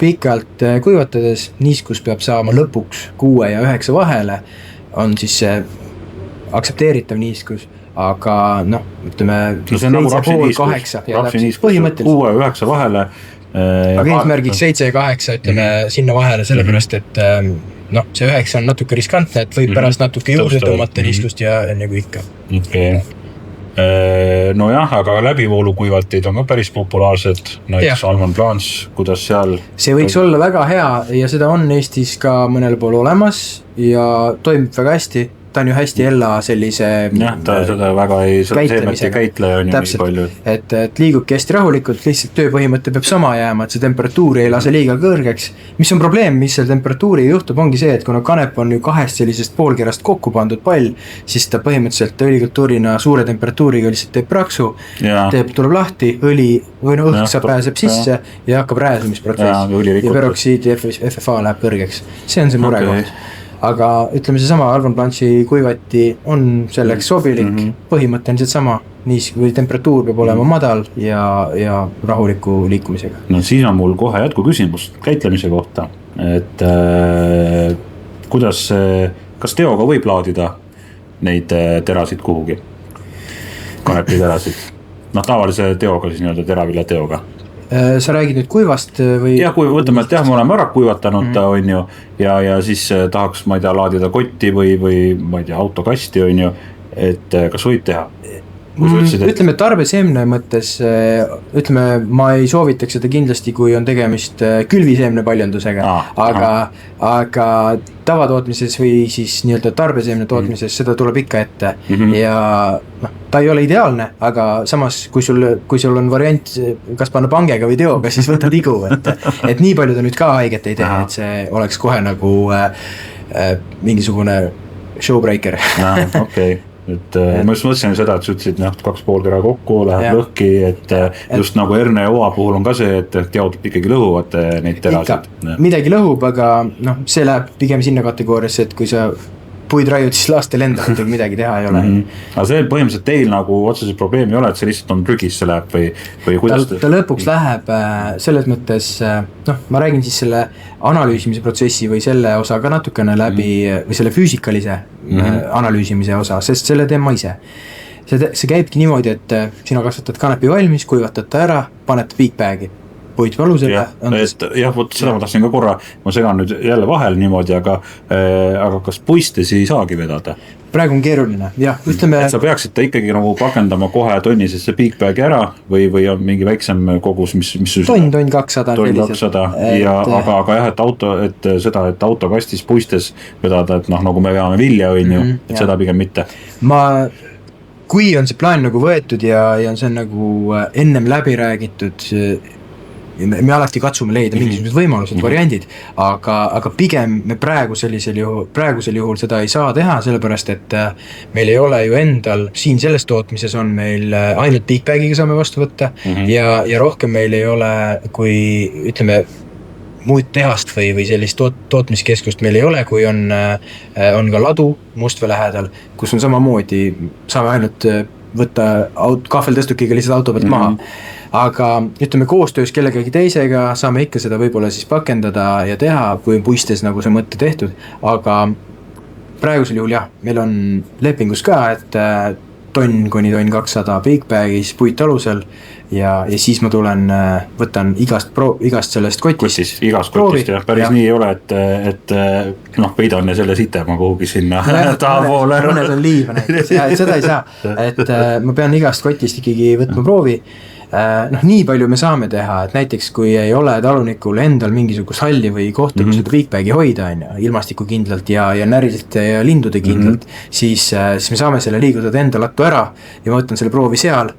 pikalt kuivatades niiskus peab saama lõpuks 6 ja 9 vahele, on siis see aktsepteeritav niiskus, aga ütleme 7,5-8 põhimõtteliselt 6 ja 9 vahele. Aga eesmärgiks 7 ja 8 ütleme sinna vahele, sellepärast et see 9 on natuke riskantne, et võib pärast natuke juurde tõmmata niiskust ja nagu ikka. Nojah, aga läbivoolukuivatid on ka päris populaarsed, näiteks Alman Blanche, kuidas seal? See võiks olla väga hea ja seda on Eestis ka mõnel pool olemas ja toimib väga hästi. Ta on ju hästi Ella sellise ta seda väga ei käitle on ju nii palju. Et liigubki hästi rahulikult, lihtsalt tööpõhimõte peab sama jääma, et see temperatuuri ei lase liiga kõrgeks. Mis on probleem, mis selle temperatuuri juhtub, ongi see, et kuna kanep on ju 2 sellisest poolkerast kokku pandud pall, siis ta põhimõtteliselt õlikultuurina suure temperatuuriga lihtsalt teeb praksu, tuleb lahti, õli või õhk pääseb sisse ja hakkab rääsumisprotsess ja peroksiid ja FFA läheb kõrgeks. See on see murekoht. Aga ütleme seesama Alvan Blanche'i kuivati on selleks sobilik, põhimõte on sama, või temperatuur peab olema madal ja rahuliku liikumisega. No siis on mul kohe jätku küsimus käitlemise kohta, et kuidas, kas teoga võib laadida neid terasid kuhugi, kanepi terasid, tavalise teoga siis nii-öelda teravilja teoga? Sa räägid nüüd kuivast või? Jah, kui võtame, et me oleme ära kuivatanud ta on ju ja siis tahaks, ma ei tea, laadida kotti või ma ei tea, autokasti on ju, et kas võib teha? Ütleme tarbeseemne mõttes, ütleme, ma ei soovitaks seda kindlasti, kui on tegemist külviseemne paljundusega, aga tavatootmises või siis nii-öelda tarbeseemne tootmises seda tuleb ikka ette ja ta ei ole ideaalne, aga samas kui sul on variant kas panna pangega või teoga, siis võta tigu, et nii palju ta nüüd ka haiget ei teha, et see oleks kohe nagu mingisugune showbreaker. Okei. Et ma just mõtlesin seda, et sa ütlesid 2,5 kera kokku, läheb lõhki, et just nagu Erne ja Oa puhul on ka see, et teod ikkagi lõhuvad neid terasid. Midagi lõhub, aga see läheb pigem sinna kategooriasse, et kui sa puid raiud, siis laastel enda midagi teha ei ole. Aga see põhimõtteliselt teil nagu otseselt probleemi ei ole, et see lihtsalt on prügis see läheb või kuidas ta lõpuks läheb selles mõttes, ma räägin siis selle analüüsimise protsessi või selle osa ka natukene läbi või selle füüsikalise analüüsimise osa, sest selle teen ma ise. See käibki niimoodi, et sina kasvatad kanepi valmis, kuivatad ta ära, paned piikbäägi. Puid valusele. Jah, seda ma tahtsin ka korra, ma segan nüüd jälle vahel niimoodi, aga kas puistesi ei saagi vedada? Praegu on keeruline, jah, ütleme. Et sa peaksid ta ikkagi nagu pakendama kohe tonnisesse piikbäägi ära või on mingi väiksem kogus, mis Tonn 200. Tonn 200, aga jah, et seda, et autokastis puistes vedada, et nagu me veame vilja on ju, et seda pigem mitte. Kui on see plaan nagu võetud ja on see nagu ennem läbi räägitud, me alati katsume leida mingisugused võimalused, variandid, aga pigem me praegusel juhul seda ei saa teha, sellepärast et meil ei ole ju endal, siin selles tootmises on meil ainult piikbäägiga saame vastu võtta ja rohkem meil ei ole, kui ütleme, muud tehast või sellist tootmiskeskust meil ei ole, kui on ka ladu Mustvee lähedal, kus on samamoodi, saame ainult võtta kahveldõstukiga lihtsalt auto pealt maha. Aga ütleme koostöös kellegagi teisega saame ikka seda võib-olla siis pakendada ja teha, kui on puistes nagu see mõtte tehtud, aga praegusel juhul jah, meil on lepingus ka, et tonn kuni tonn 200 big bag'is puitalusel ja siis ma tulen, võtan igast sellest kotist. Igast kotist jah, päris nii ei ole, et peidan ja selle sitema kuhugi sinna taha poole. Mõnes on liiva näiteks, seda ei saa, et ma pean igast kotist ikkagi võtma proovi. Nii palju me saame teha, et näiteks kui ei ole talunikul endal mingisugust halli või kohta, kus seda big bag'i hoida, ilmastiku kindlalt ja näriselt ja lindude kindlalt, siis me saame selle liigutada enda lattu ära ja ma võtan selle proovi seal,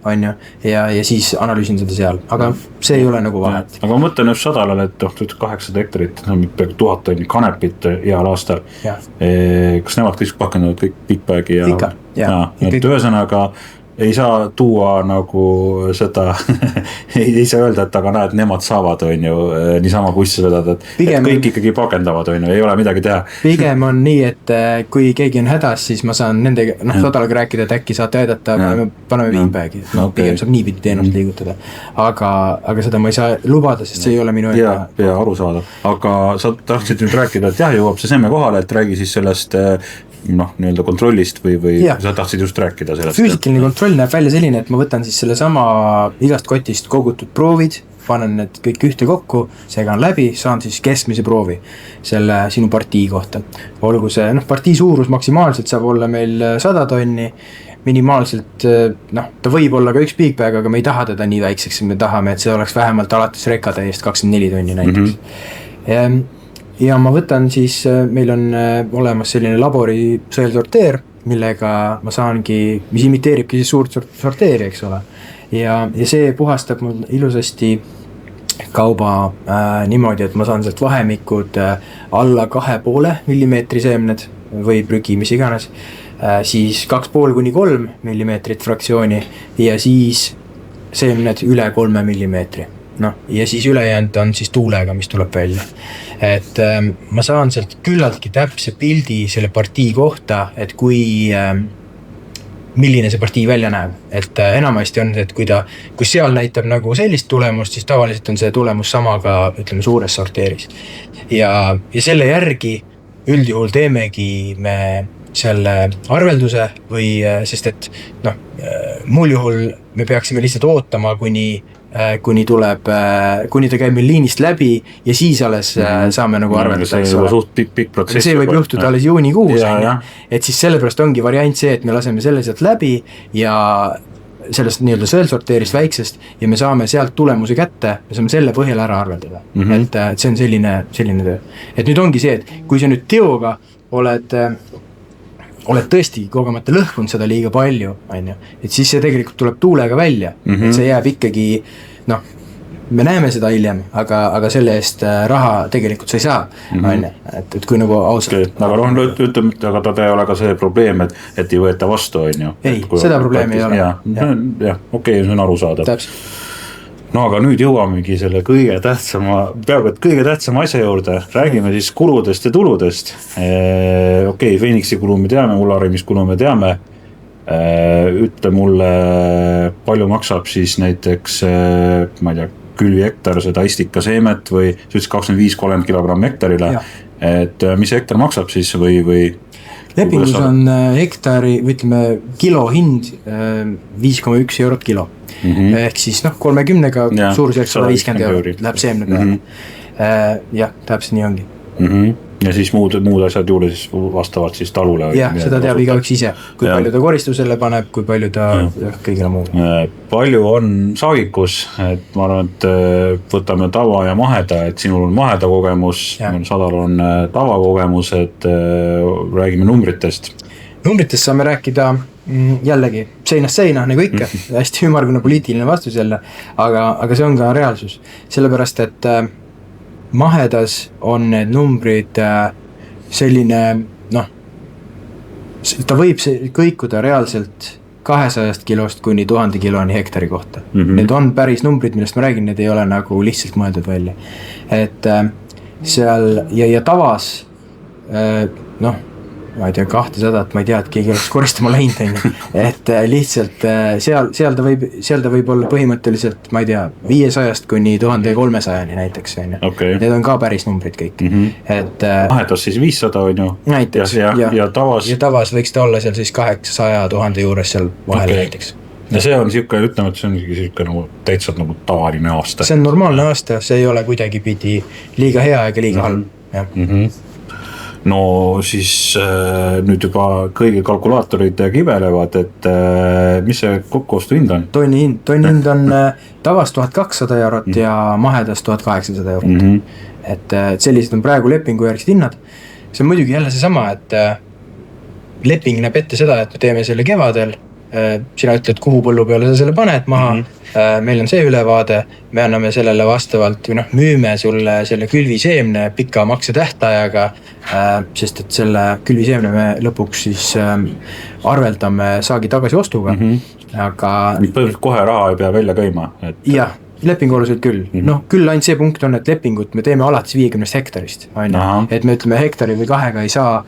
ja siis analüüsin seda seal, aga see ei ole nagu vahet. Aga ma mõtlen just Sadalal, et 800 hektarit, peaaegu 1000 tonni kanepit heal aastal. Kas nemad kõik pakendavad kõik big bag'i ja ühesõnaga ei saa tuua nagu seda ei saa öelda, et aga näed, nemad saavad, on ju, niisama bussi vedada, et kõik ikkagi pakendavad, on ju, ei ole midagi teha. Pigem on nii, et kui keegi on hädas, siis ma saan nendega, Sadalaga rääkida, et äkki saate aidata, paneme big bag'i. Pigem saab niipidi teenust liigutada. Aga seda ma ei saa lubada, sest see ei ole minu ja aru saada. Aga sa tahtsid nüüd rääkida, et jõuab see semme kohale, et räägi siis sellest nii-öelda kontrollist või sa tahtsid just rääkida sellest. Füüsikaline kontroll näeb välja selline, et ma võtan siis selle sama igast kotist kogutud proovid, panen need kõik ühte kokku, segan läbi, saan siis keskmise proovi selle sinu partii kohta. Olgu see, partii suurus maksimaalselt saab olla meil 100 tonni, minimaalselt, ta võib olla ka üks big bag, aga me ei taha teda nii väikseks, me tahame, et see oleks vähemalt alates rekade eest 24 tonni näiteks. Ja ma võtan siis, meil on olemas selline labori sõelsorteer, millega ma saangi, mis imiteeribki siis suurt sorteeri, eks ole. Ja see puhastab mul ilusasti kauba niimoodi, et ma saan sealt vahemikud alla 2,5 millimeetri seemned või prügi, mis iganes, siis 2,5 kuni 3 millimeetrit fraktsiooni ja siis seemned üle 3 millimeetri. Ja siis ülejäänud on siis tuulega, mis tuleb välja. Et ma saan sealt küllaltki täpse pildi selle partii kohta, et milline see partii välja näeb. Et enamasti on, et kui seal näitab nagu sellist tulemust, siis tavaliselt on see tulemus sama ka, ütleme, suures sorteeris. Ja selle järgi üldjuhul teemegi me selle arvelduse või, sest et muul juhul me peaksime lihtsalt ootama, kuni ta käib meil liinist läbi ja siis alles saame nagu arveldada. See võib juhtuda alles juunikuus, et siis sellepärast ongi variant see, et me laseme selle sealt läbi ja sellest nii-öelda sõelsorteerist väiksest ja me saame sealt tulemuse kätte, me saame selle põhjal ära arveldada. Et see on selline töö. Et nüüd ongi see, et kui sa nüüd teoga oled tõesti kogemata lõhkunud seda liiga palju, et siis see tegelikult tuleb tuulega välja, et see jääb ikkagi, me näeme seda hiljem, aga selle eest raha tegelikult sa ei saa, et kui nagu ausalt. Aga ütleme, aga ta ei ole ka see probleem, et ei võeta vastu, on ju. Ei, seda probleemi ei ole. Jah, okei, see on aru saada. Täpselt. Aga nüüd jõuamegi selle kõige tähtsama asja juurde. Räägime siis kuludest ja tuludest. Okei, Phoenixi kulu me teame, Ullarimis-kulu me teame. Ütle mulle, palju maksab siis näiteks, ma ei tea, külvihektar seda istikaseemet või sa ütles 25-30 kilogramm hektarile. Et mis hektar maksab siis või? Lepingus on hektari, või ütleme, kilo hind 5,1 eurot kilo. Ehk siis 30-ga suurusjärk 150 eurot läheb seemne peale. Jah, täpselt nii ongi. Ja siis muud asjad juurde siis vastavad siis talule. Jah, seda teab igaüks ise, kui palju ta koristusele paneb, kui palju ta kõigile muu. Palju on saagikus, et ma arvan, et võtame tava ja maheda, et sinul on maheda kogemus, Sadal on tava kogemus, et räägime numbritest. Numbritest saame rääkida jällegi seinast seina, nagu ikka, hästi ümmargune poliitiline vastus jälle, aga see on ka reaalsus, sellepärast, et mahedas on need numbrid selline, ta võib kõikuda reaalselt 200 kilost kuni 1000 kiloni hektari kohta. Need on päris numbrid, millest ma räägin, need ei ole nagu lihtsalt mõeldud välja. Et seal ja tavas, ma ei tea, 200, ma ei tea, et keegi oleks koristama läinud, on ju. Et lihtsalt seal ta võib olla põhimõtteliselt, ma ei tea, 500 kuni 1300 näiteks, on ju. Okay. Need on ka päris numbrid kõik. Et vahetas siis 500, on ju. Näiteks. Ja tavas võiks ta olla seal siis 800 000 juures seal vahel näiteks. Ja see on siuke, ütleme, et see on siuke nagu täitsa nagu tavaline aasta. See on normaalne aasta, see ei ole kuidagi pidi liiga hea ega liiga halb. No siis nüüd juba kõigi kalkulaatorid kibelevad, et mis see kokkuostu hind on? Tonni hind on tavas 1200 eurot ja mahedas 1800 eurot. Et sellised on praegu lepingu järgsed hinnad. See on muidugi jälle seesama, et leping näeb ette seda, et me teeme selle kevadel. Sina ütled, kuhu põllu peale sa selle paned maha. Meil on see ülevaade, me anname sellele vastavalt või müüme sulle selle külviseemne pika maksetähtajaga, sest et selle külviseemne me lõpuks siis arveldame saagi tagasi ostuga. Aga põhimõtteliselt kohe raha ei pea välja käima. Jah, lepingu oluliselt küll. Küll ainult see punkt on, et lepingut me teeme alates 50 hektarist. Et me ütleme hektari või 2 ei saa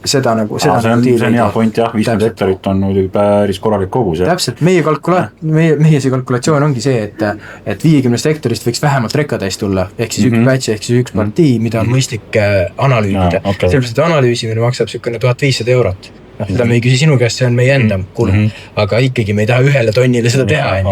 seda nagu... See on hea point, jah, 50 hektarit on päris korralik kogus. Täpselt, meie see kalkulatsioon ongi see, et 50 hektarist võiks vähemalt rekatäis tulla, ehk siis üks batch, ehk siis üks partii, mida on mõistlik analüüsida. Sellepärast, et analüüsimine maksab selline 1500 eurot. Seda me ei küsi sinu käest, see on meie enda kulu, aga ikkagi me ei taha 1 tonnile seda teha.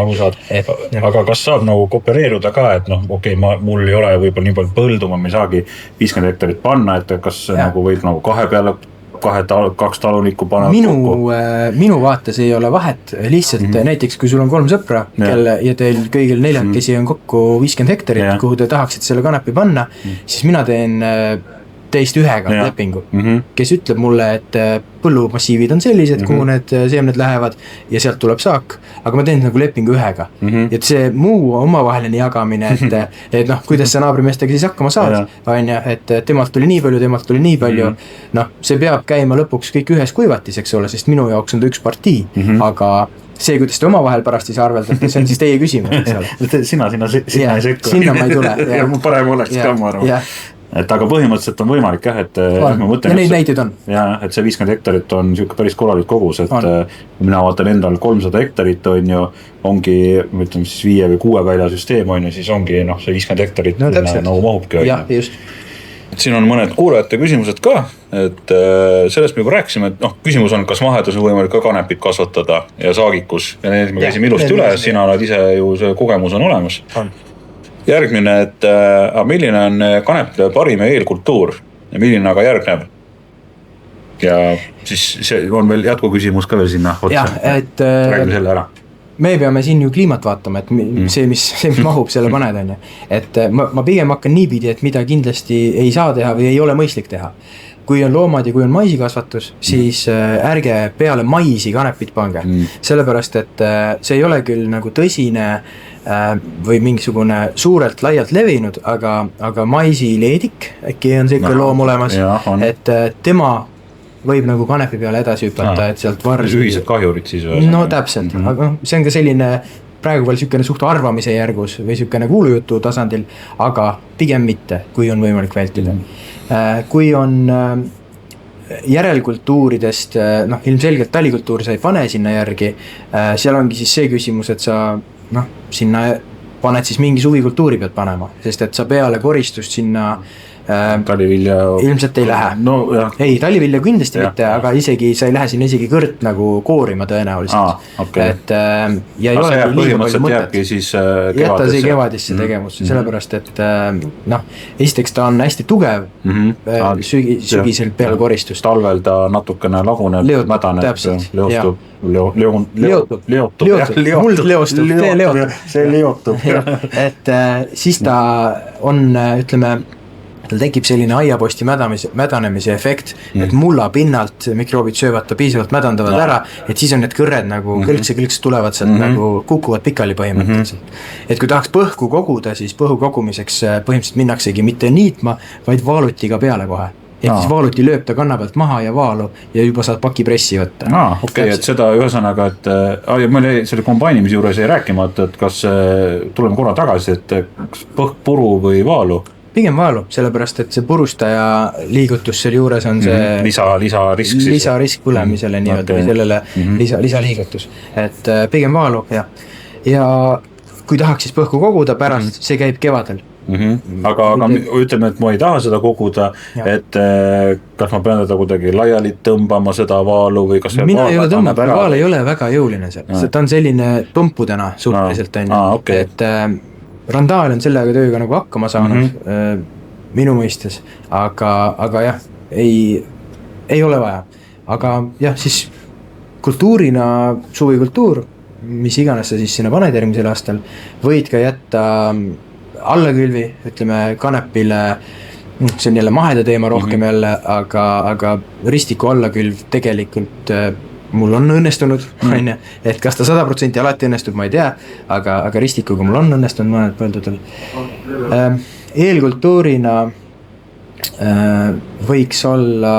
Aga kas saab nagu koopereeruda ka, et mul ei ole võib-olla nii palju põldu, ma ei saagi 50 hektarit panna, et kas nagu võib nagu 2 peale 2 talunikku panna minu vaates ei ole vahet, lihtsalt näiteks kui sul on 3 sõpra ja teil kõigil 4 on kokku 50 hektarit, kuhu te tahaksite selle kanepi panna, siis mina teen teist ühega lepingu, kes ütleb mulle, et põllumassiivid on sellised, kuhu need seemned lähevad ja sealt tuleb saak, aga ma teen nagu lepingu ühega. Et see muu omavaheline jagamine, et kuidas sa naabrimeestega siis hakkama saad, et temalt tuli nii palju, see peab käima lõpuks kõik ühes kuivatis, eks ole, sest minu jaoks on ta üks partii, aga see, kuidas te omavahel pärast siis arveldate, see on siis teie küsimus, eks ole. Sina ei sekku. Sinna ma ei tule. Ja parem oleks ka, ma arvan. Et aga põhimõtteliselt on võimalik jah, et ja neid näiteid on. Ja, et see 50 hektarit on siuke päris korralik kogus, et mina vaatan endal 300 hektarit on ju, ongi, ütleme siis 5 või 6 välja süsteem on ju, siis ongi see 50 hektarit nagu mahubki. Jah, just. Siin on mõned kuulajate küsimused ka, et sellest me juba rääkisime, et küsimus on, kas mahedus on võimalik ka kanepit kasvatada ja saagikus. Ja need me käisime ilusti üle, sina oled ise ju see kogemus on olemas. Järgmine, et milline on kanepi parim eelkultuur ja milline aga järgnev? Ja siis see on veel jätkuküsimus ka veel sinna otsa. Räägime selle ära. Me peame siin ju kliimat vaatama, et see, mis mahub, selle paned on ju. Et ma pigem hakkan niipidi, et mida kindlasti ei saa teha või ei ole mõistlik teha. Kui on loomad ja kui on maisikasvatus, siis ärge peale maisi kanepit pange. Sellepärast, et see ei ole küll nagu tõsine või mingisugune suurelt laialt levinud, aga maisileedik äkki on see ikka loom olemas, et tema võib nagu kanepi peale edasi hüpata, et sealt varsti... Ühised kahjurid siis või? No täpselt, aga see on ka selline praegu veel sükene suht arvamise järgus või sükene kuulujutu tasandil, aga pigem mitte, kui on võimalik vältida. Kui on järelkultuuridest, ilmselgelt talikultuuri sa ei pane sinna järgi, seal ongi siis see küsimus, et sa sinna paned siis mingi suvikultuuri pead panema, sest et sa peale koristust sinna talivilja ilmselt ei lähe. Ei, talivilja kindlasti mitte, aga isegi sa ei lähe sinna isegi kõrt nagu koorima tõenäoliselt. Et ja ei ole liiga palju mõtet. Jätta see kevadisse tegevusse, sellepärast et esiteks ta on hästi tugev sügisel peale koristust. Talvel ta natukene laguneb, mädaneb, leotub. Et siis ta on, ütleme, tal tekib selline aiaposti mädanemise efekt, et mulla pinnalt mikroobid söövad ta piisavalt mädandavad ära, et siis on need kõrred nagu kõlks tulevad sealt nagu kukuvad pikali põhimõtteliselt. Et kui tahaks põhku koguda, siis põhu kogumiseks põhimõtteliselt minnaksegi mitte niitma, vaid vaalutiga peale kohe. Et siis vaaluti lööb ta kanna pealt maha ja vaalu ja juba saad paki pressi võtta. Okei, et seda ühesõnaga, et meil selle kombainimise juures ei rääkimata, et kas tuleme korra tagasi, et kas põhk, puru või vaalu? pigem vaalub, sellepärast et see purustaja liigutus seal juures on see lisarisk siis. Lisarisk põlemisele nii-öelda või sellele lisaliigutus, et pigem vaalub ja kui tahaks siis põhku koguda pärast, see käib kevadel. Aga ütleme, et ma ei taha seda koguda, et kas ma pean teda kuidagi laiali tõmbama seda vaalu või kas mina ei ole tõmbab, vaal ei ole väga jõuline seal, ta on selline tumpudena suhteliselt et randaal on sellega tööga nagu hakkama saanud minu mõistes, aga jah, ei ole vaja, aga jah, siis kultuurina suvikultuur, mis iganes sa siis sinna paned järgmisel aastal, võid ka jätta allakülvi, ütleme kanepile, see on jälle maheda teema rohkem jälle, aga ristiku allakülv tegelikult mul on õnnestunud, et kas ta 100% alati õnnestub, ma ei tea, aga ristikuga mul on õnnestunud mõned põldudel. Eelkultuurina võiks olla,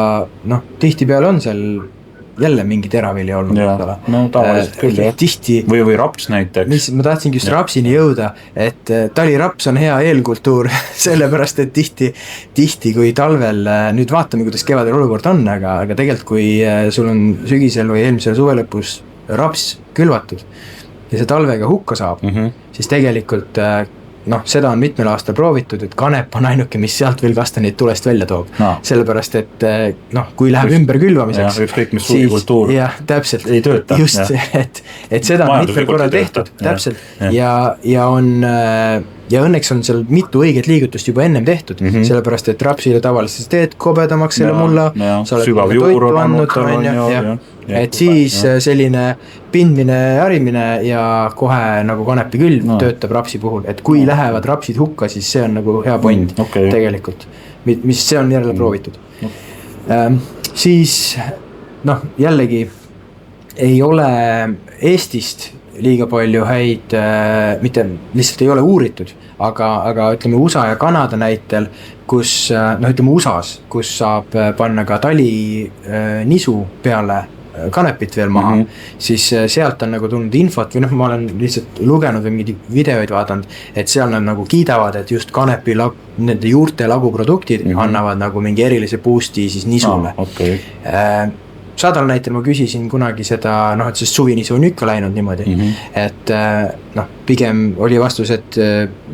tihtipeale on seal jälle mingi teravili olnud. No tavaliselt küll, tihti, või raps näiteks. Ma tahtsingi just rapsini jõuda, et taliraps on hea eelkultuur, sellepärast et tihti kui talvel, nüüd vaatame, kuidas kevadel olukord on, aga tegelikult kui sul on sügisel või eelmisel suve lõpus raps külvatud ja see talvega hukka saab, siis tegelikult seda on mitmel aastal proovitud, et kanep on ainuke, mis sealt veel kastaneid tulest välja toob. Sellepärast, et kui läheb ümber külvamiseks, ükskõik mis suvikultuur ei tööta. Just, et seda on mitmel korral tehtud, täpselt. Ja õnneks on seal mitu õiget liigutust juba ennem tehtud, sellepärast, et rapsile tavaliselt teed kobedamaks selle mulla, sa oled toitu andnud, et siis selline pindmine harimine ja kohe nagu kanepi külv töötab rapsi puhul, et kui lähevad rapsid hukka, siis see on nagu hea point tegelikult, mis see on jälle proovitud. Siis jällegi ei ole Eestist liiga palju häid, mitte lihtsalt ei ole uuritud, aga ütleme USA ja Kanada näitel, kus ütleme USA-s, kus saab panna ka tali nisu peale kanepit veel maha, siis sealt on nagu tulnud infot või ma olen lihtsalt lugenud või mingeid videoid vaadanud, et seal nad nagu kiidavad, et just kanepi nende juurte laguproduktid annavad nagu mingi erilise boost'i siis nisule. Sadal näitel ma küsisin kunagi seda, et sest suvinisu on ikka läinud niimoodi, et pigem oli vastus, et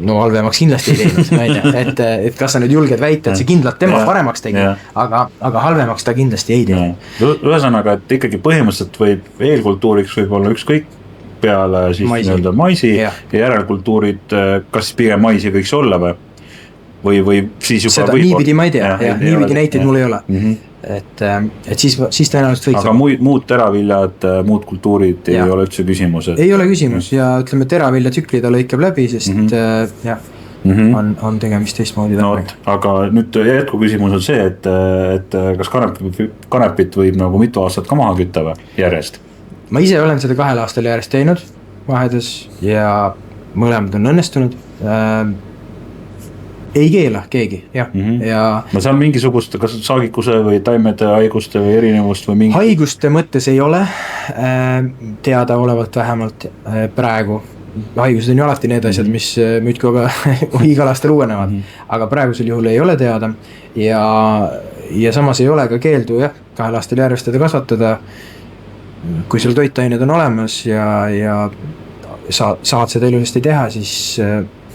halvemaks kindlasti ei teinud, et kas sa nüüd julged väita, et see kindlalt tema paremaks tegi, aga halvemaks ta kindlasti ei teinud. Ühesõnaga, et ikkagi põhimõtteliselt võib eelkultuuriks võib olla ükskõik peale siis nii-öelda maisi ja järelkultuurid, kas pigem maisi võiks olla või siis juba seda niipidi ma ei tea, niipidi näiteid mul ei ole. Et siis tõenäoliselt võiks. Aga muud teraviljad, muud kultuurid ei ole üldse küsimus. Ei ole küsimus ja ütleme teravilja tsükli ta lõikab läbi, sest on tegemist teistmoodi. Aga nüüd jätku küsimus on see, et kas kanepit võib nagu mitu aastat ka maha kütta või järjest? Ma ise olen seda 2 aastal järjest teinud vahedes ja mõlemad on õnnestunud. Ei keela keegi, jah. No see on mingisugust, kas saagikuse või taimede haiguste või erinevust või mingi... Haiguste mõttes ei ole teada olevalt vähemalt praegu. Haigused on ju alati need asjad, mis mütkoga igal aastal uuenevad, aga praegusel juhul ei ole teada ja samas ei ole ka keeldu 2 aastal järjest teda kasvatada, kui sul toitained on olemas ja saad seda ilusasti teha, siis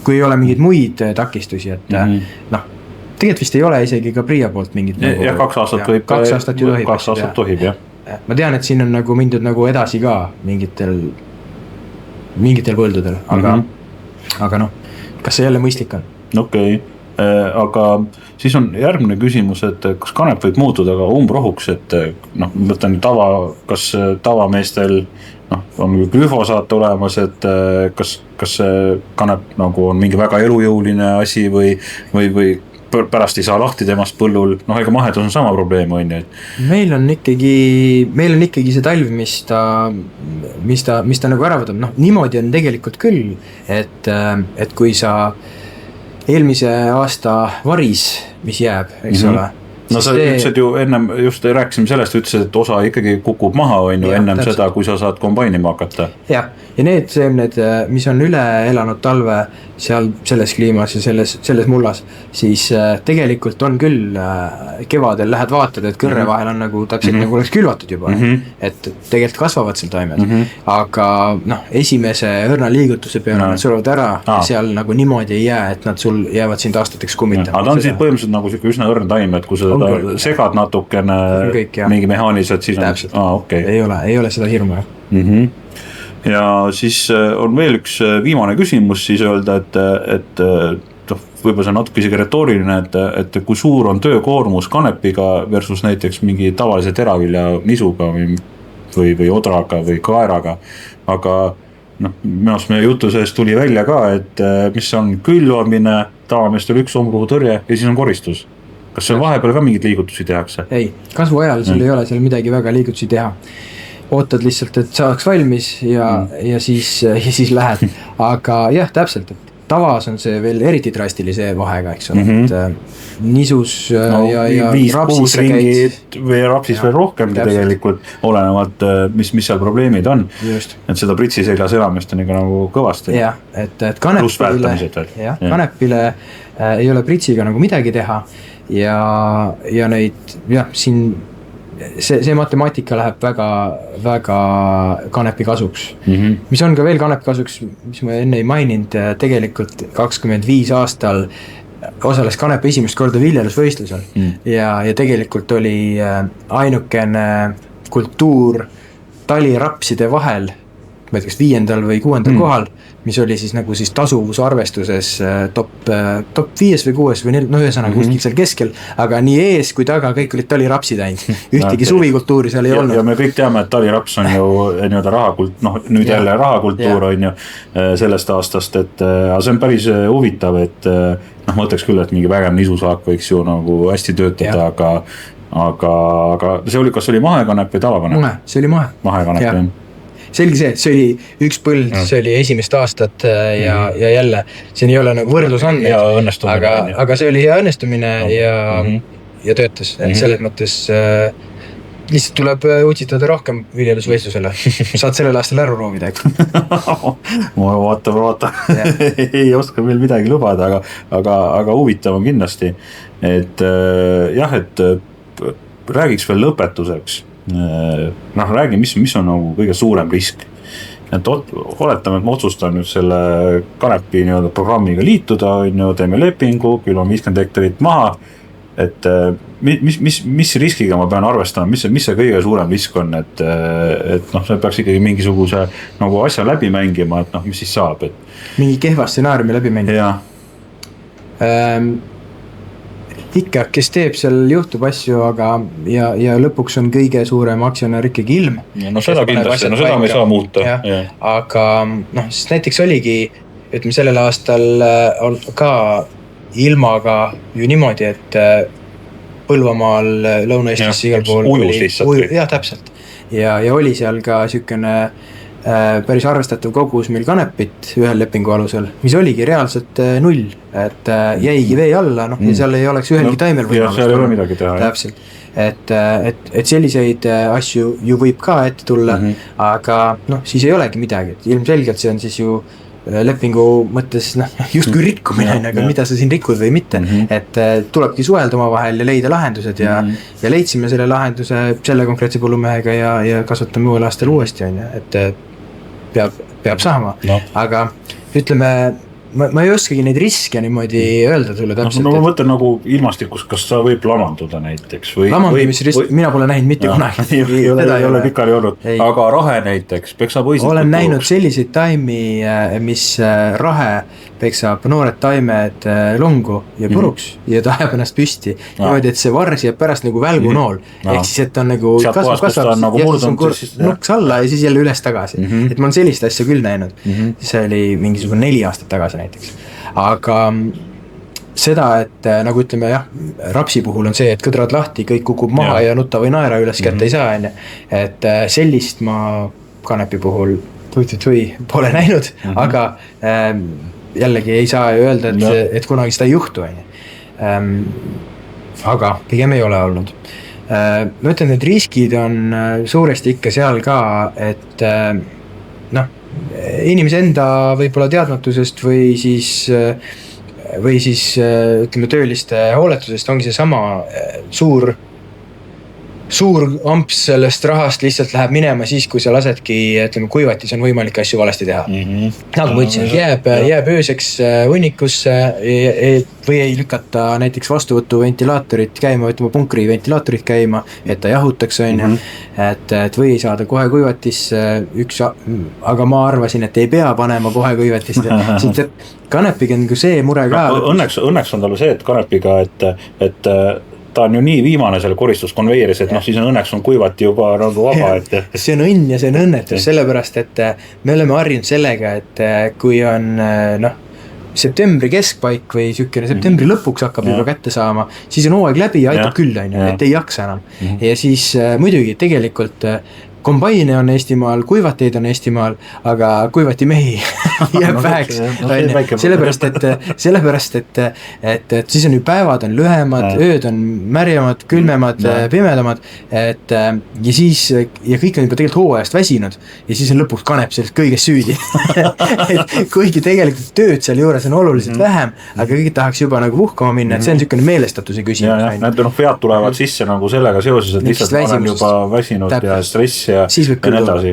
kui ei ole mingeid muid takistusi, et tegelikult vist ei ole isegi ka Priia poolt mingit ja 2 aastat võib 2 aastat ju tohib. 2 aastat tohib, jah. Ma tean, et siin on nagu mindud nagu edasi ka mingitel põldudel, aga kas see jälle mõistlik on? Okei. Aga siis on järgmine küsimus, et kas kanep võib muutuda ka umbrohuks, et mõtlen kas tavameestel on glüfosaat olemas, et kas see kanep nagu on mingi väga elujõuline asi või pärast ei saa lahti temast põllul, ega mahedus on sama probleem, on ju. Meil on ikkagi see talv, mis ta nagu ära võtab, niimoodi on tegelikult küll, et kui sa eelmise aasta varis, mis jääb, eks ole, no sa ütlesid ju ennem, just rääkisime sellest, ütlesid, et osa ikkagi kukub maha, on ju, ennem täpselt seda, kui sa saad kombainima hakata. Jah, ja need seemned, mis on üle elanud talve seal selles kliimas ja selles mullas, siis tegelikult on küll kevadel lähed vaatad, et kõrre vahel on nagu täpselt nagu oleks külvatud juba, et tegelikult kasvavad seal taimed, aga noh, esimese õrna liigutuse peale nad surevad ära ja seal nagu niimoodi ei jää, et nad sul jäävad sind aastateks kummitama. Aga ta on siis põhimõtteliselt nagu siuke üsna õrn taim, et kui sa segad natukene mingi mehaanilised, siis on okay. ei ole seda hirmu. Ja siis on veel üks viimane küsimus siis öelda, et võib-olla see on natuke isegi retooriline, et kui suur on töökoormus kanepiga versus näiteks mingi tavalise teravilja nisuga või odraga või kaeraga, aga minu arust meie jutu sees tuli välja ka, et mis on külvamine, tavameestel üks omruhutõrje ja siis on koristus. Kas seal vahepeal ka mingid liigutusi tehakse? Ei, kasvu ajal sul ei ole seal midagi väga liigutusi teha. Ootad lihtsalt, et saaks valmis ja siis lähed. Aga jah, täpselt, et tavas on see veel eriti drastilise vahega, eks ole, et nisus ja rapsis käid. Või rapsis veel rohkemgi tegelikult, olenevalt, mis seal probleemid on. Just. Et seda pritsi seljas elamist on ikka nagu kõvasti. Jah, et kanepile ei ole pritsiga nagu midagi teha ja neid, siin see matemaatika läheb väga kanepi kasuks, mis on ka veel kanepi kasuks, mis ma enne ei maininud, tegelikult 25 aastal osales kanep esimest korda viljelusvõistlusel ja tegelikult oli ainukene kultuur talirapside vahel, ma ei tea, kas 5. või 6. kohal, mis oli siis nagu siis tasuvusarvestuses top 5 või 6 või 4, ühesõnaga kuskil seal keskel, aga nii ees kui taga kõik olid talirapsid ainult. Ühtegi suvikultuuri seal ei olnud. Ja me kõik teame, et taliraps on ju nüüd jälle rahakultuur on ju sellest aastast, et see on päris huvitav, et mõtleks küll, et mingi vägev nisusaak võiks ju nagu hästi töötada, aga see oli, kas oli mahekanep või tavakanep? See oli mahekanep, jah. Selgi see, et see oli üks põld, see oli esimest aastat ja jälle, siin ei ole nagu võrdlusandmeid, aga see oli hea õnnestumine ja töötas, et selles mõttes lihtsalt tuleb utsitada rohkem viljelusvõistlusele. Saad sellel aastal ära roovida, eks? Ma vaata. Ei oska veel midagi lubada, aga huvitav on kindlasti, et jah, et räägiks veel lõpetuseks. Räägi, mis on nagu kõige suurem risk, et oletame, et ma otsustan nüüd selle kanepi programmiga liituda, teeme lepingu, küll on 50 hektarit maha, et mis riskiga ma pean arvestama, mis see kõige suurem risk on, et see peaks ikkagi mingisuguse nagu asja läbi mängima, et mis siis saab, et mingi kehva stsenaariumi läbi mängima ikka, kes teeb, seal juhtub asju, aga ja lõpuks on kõige suurem aktsionär ikkagi ilm. Seda kindlasti, seda me ei saa muuta. Aga siis näiteks oligi, ütleme sellel aastal ka ilmaga ju niimoodi, et Põlvamaal, Lõuna-Eestis igal pool ujus lihtsalt. Jah, täpselt. Ja oli seal ka sükene päris arvestatav kogus meil kanepit ühel lepingu alusel, mis oligi reaalselt 0, et jäigi vee alla, ja seal ei oleks ühelgi taimel võimalust. Seal ei ole midagi teha. Täpselt, et selliseid asju ju võib ka ette tulla, aga siis ei olegi midagi, et ilmselgelt see on siis ju lepingu mõttes justkui rikkumine, aga mida sa siin rikud või mitte, et tulebki suhelda oma vahel ja leida lahendused ja leidsime selle lahenduse selle konkreetse põllumehega ja kasvatame uuel aastal uuesti, et peab saama, aga ütleme, ma ei oskagi neid riske niimoodi öelda sulle täpselt. Ma mõtlen nagu ilmastikus, kas sa võib lamanduda näiteks? Lamandumisrisk, mina pole näinud mitte kunagi. Ei ole pikali olnud, aga rahe näiteks, peksab õisid. Olen näinud selliseid taimi, mis rahe peksab noored taimed longu ja puruks ja ta ajab ennast püsti. Niimoodi, et see vars jääb pärast nagu välgunool. Ehk siis, et on nagu kasvab nuks alla ja siis jälle üles tagasi. Et ma olen sellist asja küll näinud. See oli mingisugune 4 aastat tagasi näiteks. Aga seda, et nagu ütleme rapsi puhul on see, et kõdrad lahti, kõik kukub maha ja nutta või naera üles kätte ei saa. Et sellist ma kanepi puhul pole näinud, aga jällegi ei saa öelda, et kunagi seda ei juhtu. aga pigem ei ole olnud. Ma ütlen, et riskid on suuresti ikka seal ka, et noh, inimese enda võib-olla teadmatusest või siis ütleme tööliste hooletusest ongi see sama suur amps sellest rahast lihtsalt läheb minema siis, kui sa lasedki, ütleme, kuivatis on võimalik asju valesti teha. Nagu ma ütlesin, jääb ööseks hunnikusse või ei lükata näiteks vastuvõtu ventilaatorit käima, ütleme punkri ventilaatorit käima, et ta jahutaks, et või ei saada kohe kuivatisse aga ma arvasin, et ei pea panema kohe kuivatisse. Kanepiga on see mure ka. Õnneks on talle see, et kanepiga, et ta on ju nii viimane selle koristuskonveieris, et siis on õnneks on kuivati juba nagu vaba. See on õnn ja see on õnnetus, sellepärast, et me oleme harjunud sellega, et kui on septembri keskpaik või sükene septembri lõpuks hakkab juba kätte saama, siis on hooaeg läbi ja aitab küll, et ei jaksa enam. Ja siis muidugi tegelikult kombaine on Eestimaal, kuivateid on Eestimaal, aga kuivati mehi jääb väheks. Sellepärast, et siis on ju päevad on lühemad, ööd on märjamad, külmemad, pimedamad, ja siis, ja kõik on juba tegelikult hooajast väsinud, ja siis on lõpuks kanep sellest kõigest süüdi. Kuigi tegelikult tööd seal juures on oluliselt vähem, aga kõik tahaks juba nagu puhkama minna, et see on niisugune meelestatuse küsimus. Need vead tulevad sisse nagu sellega seoses, et lihtsalt ma olen juba väsinud ja stress ja edasi.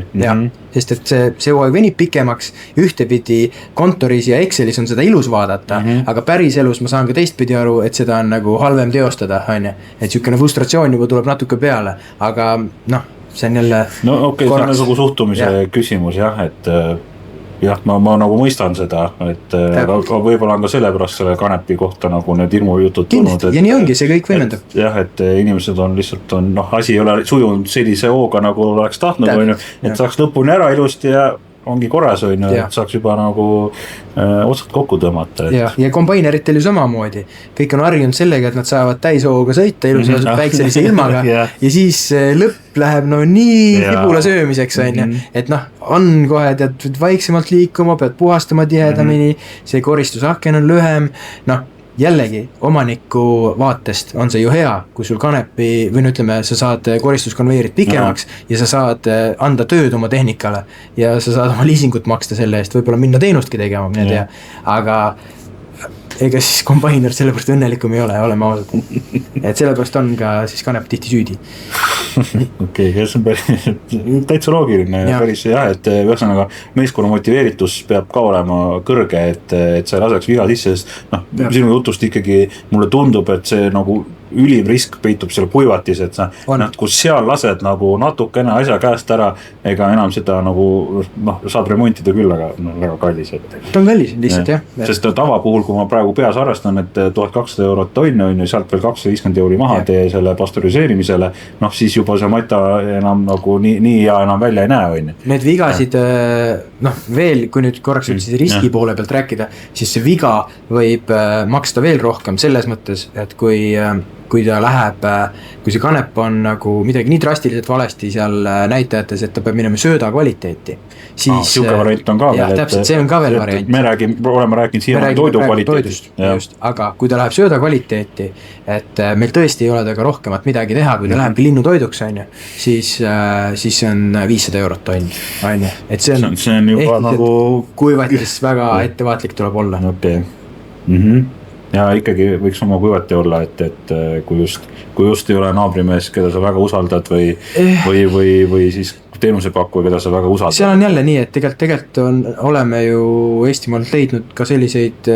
Sest et see hooaeg venib pikemaks, ühtepidi kontoris ja Excelis on seda ilus vaadata, aga päris elus ma saan ka teistpidi aru, et seda on nagu halvem teostada, et niisugune frustratsioon juba tuleb natuke peale, aga see on jälle no okei, see on nagu suhtumise küsimus et jah, ma nagu mõistan seda, et võib-olla on ka sellepärast selle kanepi kohta nagu need hirmujutud tulnud. Ja nii ongi, see kõik võimendab. Jah, et inimesed on lihtsalt, asi ei ole sujunud sellise hooga, nagu oleks tahtnud, et saaks lõpuni ära ilusti ja ongi korras, et saaks juba nagu otsad kokku tõmmata. Ja kombaineritel ju samamoodi. Kõik on harjunud sellega, et nad saavad täishooga sõita ilusas väikselise ilmaga ja siis lõpp läheb nii ribula söömiseks, et on kohe tead vaiksemalt liikuma, pead puhastama tihedamini, see koristusaken on lühem, jällegi omaniku vaatest on see ju hea, kui sul kanepi või ütleme, sa saad koristuskonveierit pikemaks ja sa saad anda tööd oma tehnikale ja sa saad oma liisingut maksta selle eest, võib-olla minna teenustki tegema, mine tea, aga ega siis kombainer sellepärast õnnelikum ei ole, oleme ausad. Et sellepärast on ka siis kanep tihti süüdi. Okei, see on päris täitsa loogiline ja päris et ühesõnaga meeskonna motiveeritus peab ka olema kõrge, et sa ei laseks viga sisse, sest sinu jutust ikkagi mulle tundub, et see nagu ülim risk peitub seal kuivatis, et sa kus seal lased nagu natukene asja käest ära, ega enam seda nagu saad remontida küll, aga väga kallis. Ta on kallis lihtsalt, jah. Sest tava puhul, kui ma praegu peas arvestan, et 1200 eurot tonne on ju, sealt veel 250 euri maha tee selle pasteuriseerimisele, siis juba see mata enam nagu nii ja enam välja ei näe, on ju. Need vigasid, veel, kui nüüd korraks riski poole pealt rääkida, siis see viga võib maksta veel rohkem selles mõttes, et kui ta läheb, kui see kanep on nagu midagi nii drastiliselt valesti seal näitajates, et ta peab minema sööda kvaliteeti, siis siuke variant on ka veel, täpselt, see on ka veel variant. Oleme rääkinud siia toidu kvaliteedist. Just, aga kui ta läheb sööda kvaliteeti, et meil tõesti ei ole temaga rohkemat midagi teha, kui ta lähebki linnutoiduks, siis see on 500 eurot tonn, on ju. Et see on juba nagu kuivatis väga ettevaatlik tuleb olla. Okei. Ja ikkagi võiks oma kuivati olla, et kui just ei ole naabrimees, keda sa väga usaldad või siis teenusepakkuja, keda sa väga usaldad. Seal on jälle nii, et tegelikult oleme ju Eestimaalt leidnud ka selliseid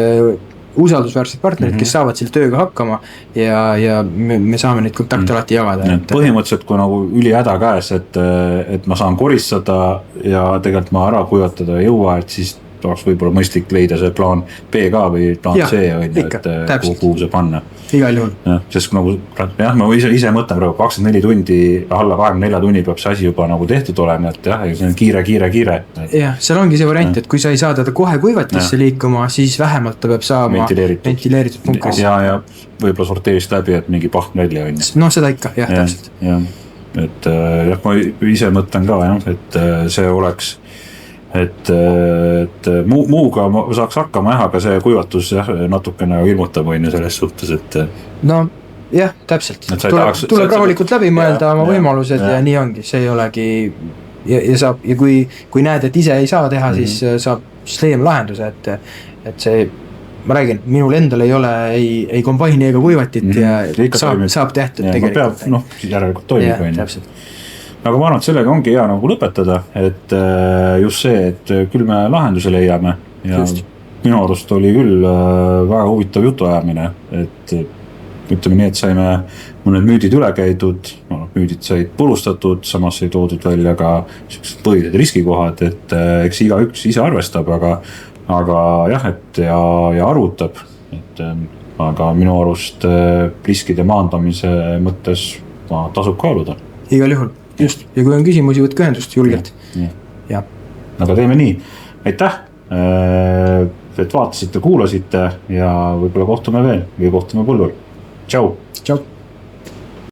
usaldusväärseid partnerid, kes saavad selle tööga hakkama ja me saame neid kontakte alati jagada. Põhimõtteliselt, kui nagu ülihäda käes, et ma saan koristada ja tegelikult ma ära kuivatada ei jõua, et siis oleks võib-olla mõistlik leida see plaan B ka või plaan C, et kuhu see panna. Igal juhul. Sest nagu, ma ise mõtlen praegu 24 tundi, alla 24 tunni peab see asi juba nagu tehtud olema, et see on kiire. Jah, seal ongi see variant, et kui sa ei saa teda kohe kuivatisse liikuma, siis vähemalt ta peab saama ventileeritud punkris. Ja võib-olla sorteerist läbi, et mingi paht välja on. No seda ikka, jah, täpselt. Et ma ise mõtlen ka, et see oleks et muuga saaks hakkama aga see kuivatus natukene ilmutab selles suhtes, et jah, täpselt. Tuleb rahulikult läbi mõelda oma võimalused ja nii ongi, see ei olegi ja kui näed, et ise ei saa teha, siis saab leemlahenduse, et see, ma räägin, minul endal ei ole ei kombaini ega kuivatit ja saab tehtud tegelikult. Järelikult toimib. Aga ma arvan, et sellega ongi hea nagu lõpetada, et just see, et küll me lahenduse leiame ja minu arust oli küll väga huvitav jutuajamine, et ütleme nii, et saime mõned müüdid üle käidud, müüdid said purustatud, samas ei toodud välja ka põhilised riskikohad, et eks igaüks ise arvestab, aga jah, et ja arvutab, et aga minu arust riskide maandamise mõttes tasub kaaluda. Igal juhul, just. Ja kui on küsimusi, võtke ühendust julgelt. Ja. Aga teeme nii. Aitäh, et vaatasite, kuulasite ja võib-olla kohtume veel või kohtume põllul. Tšau! Tšau!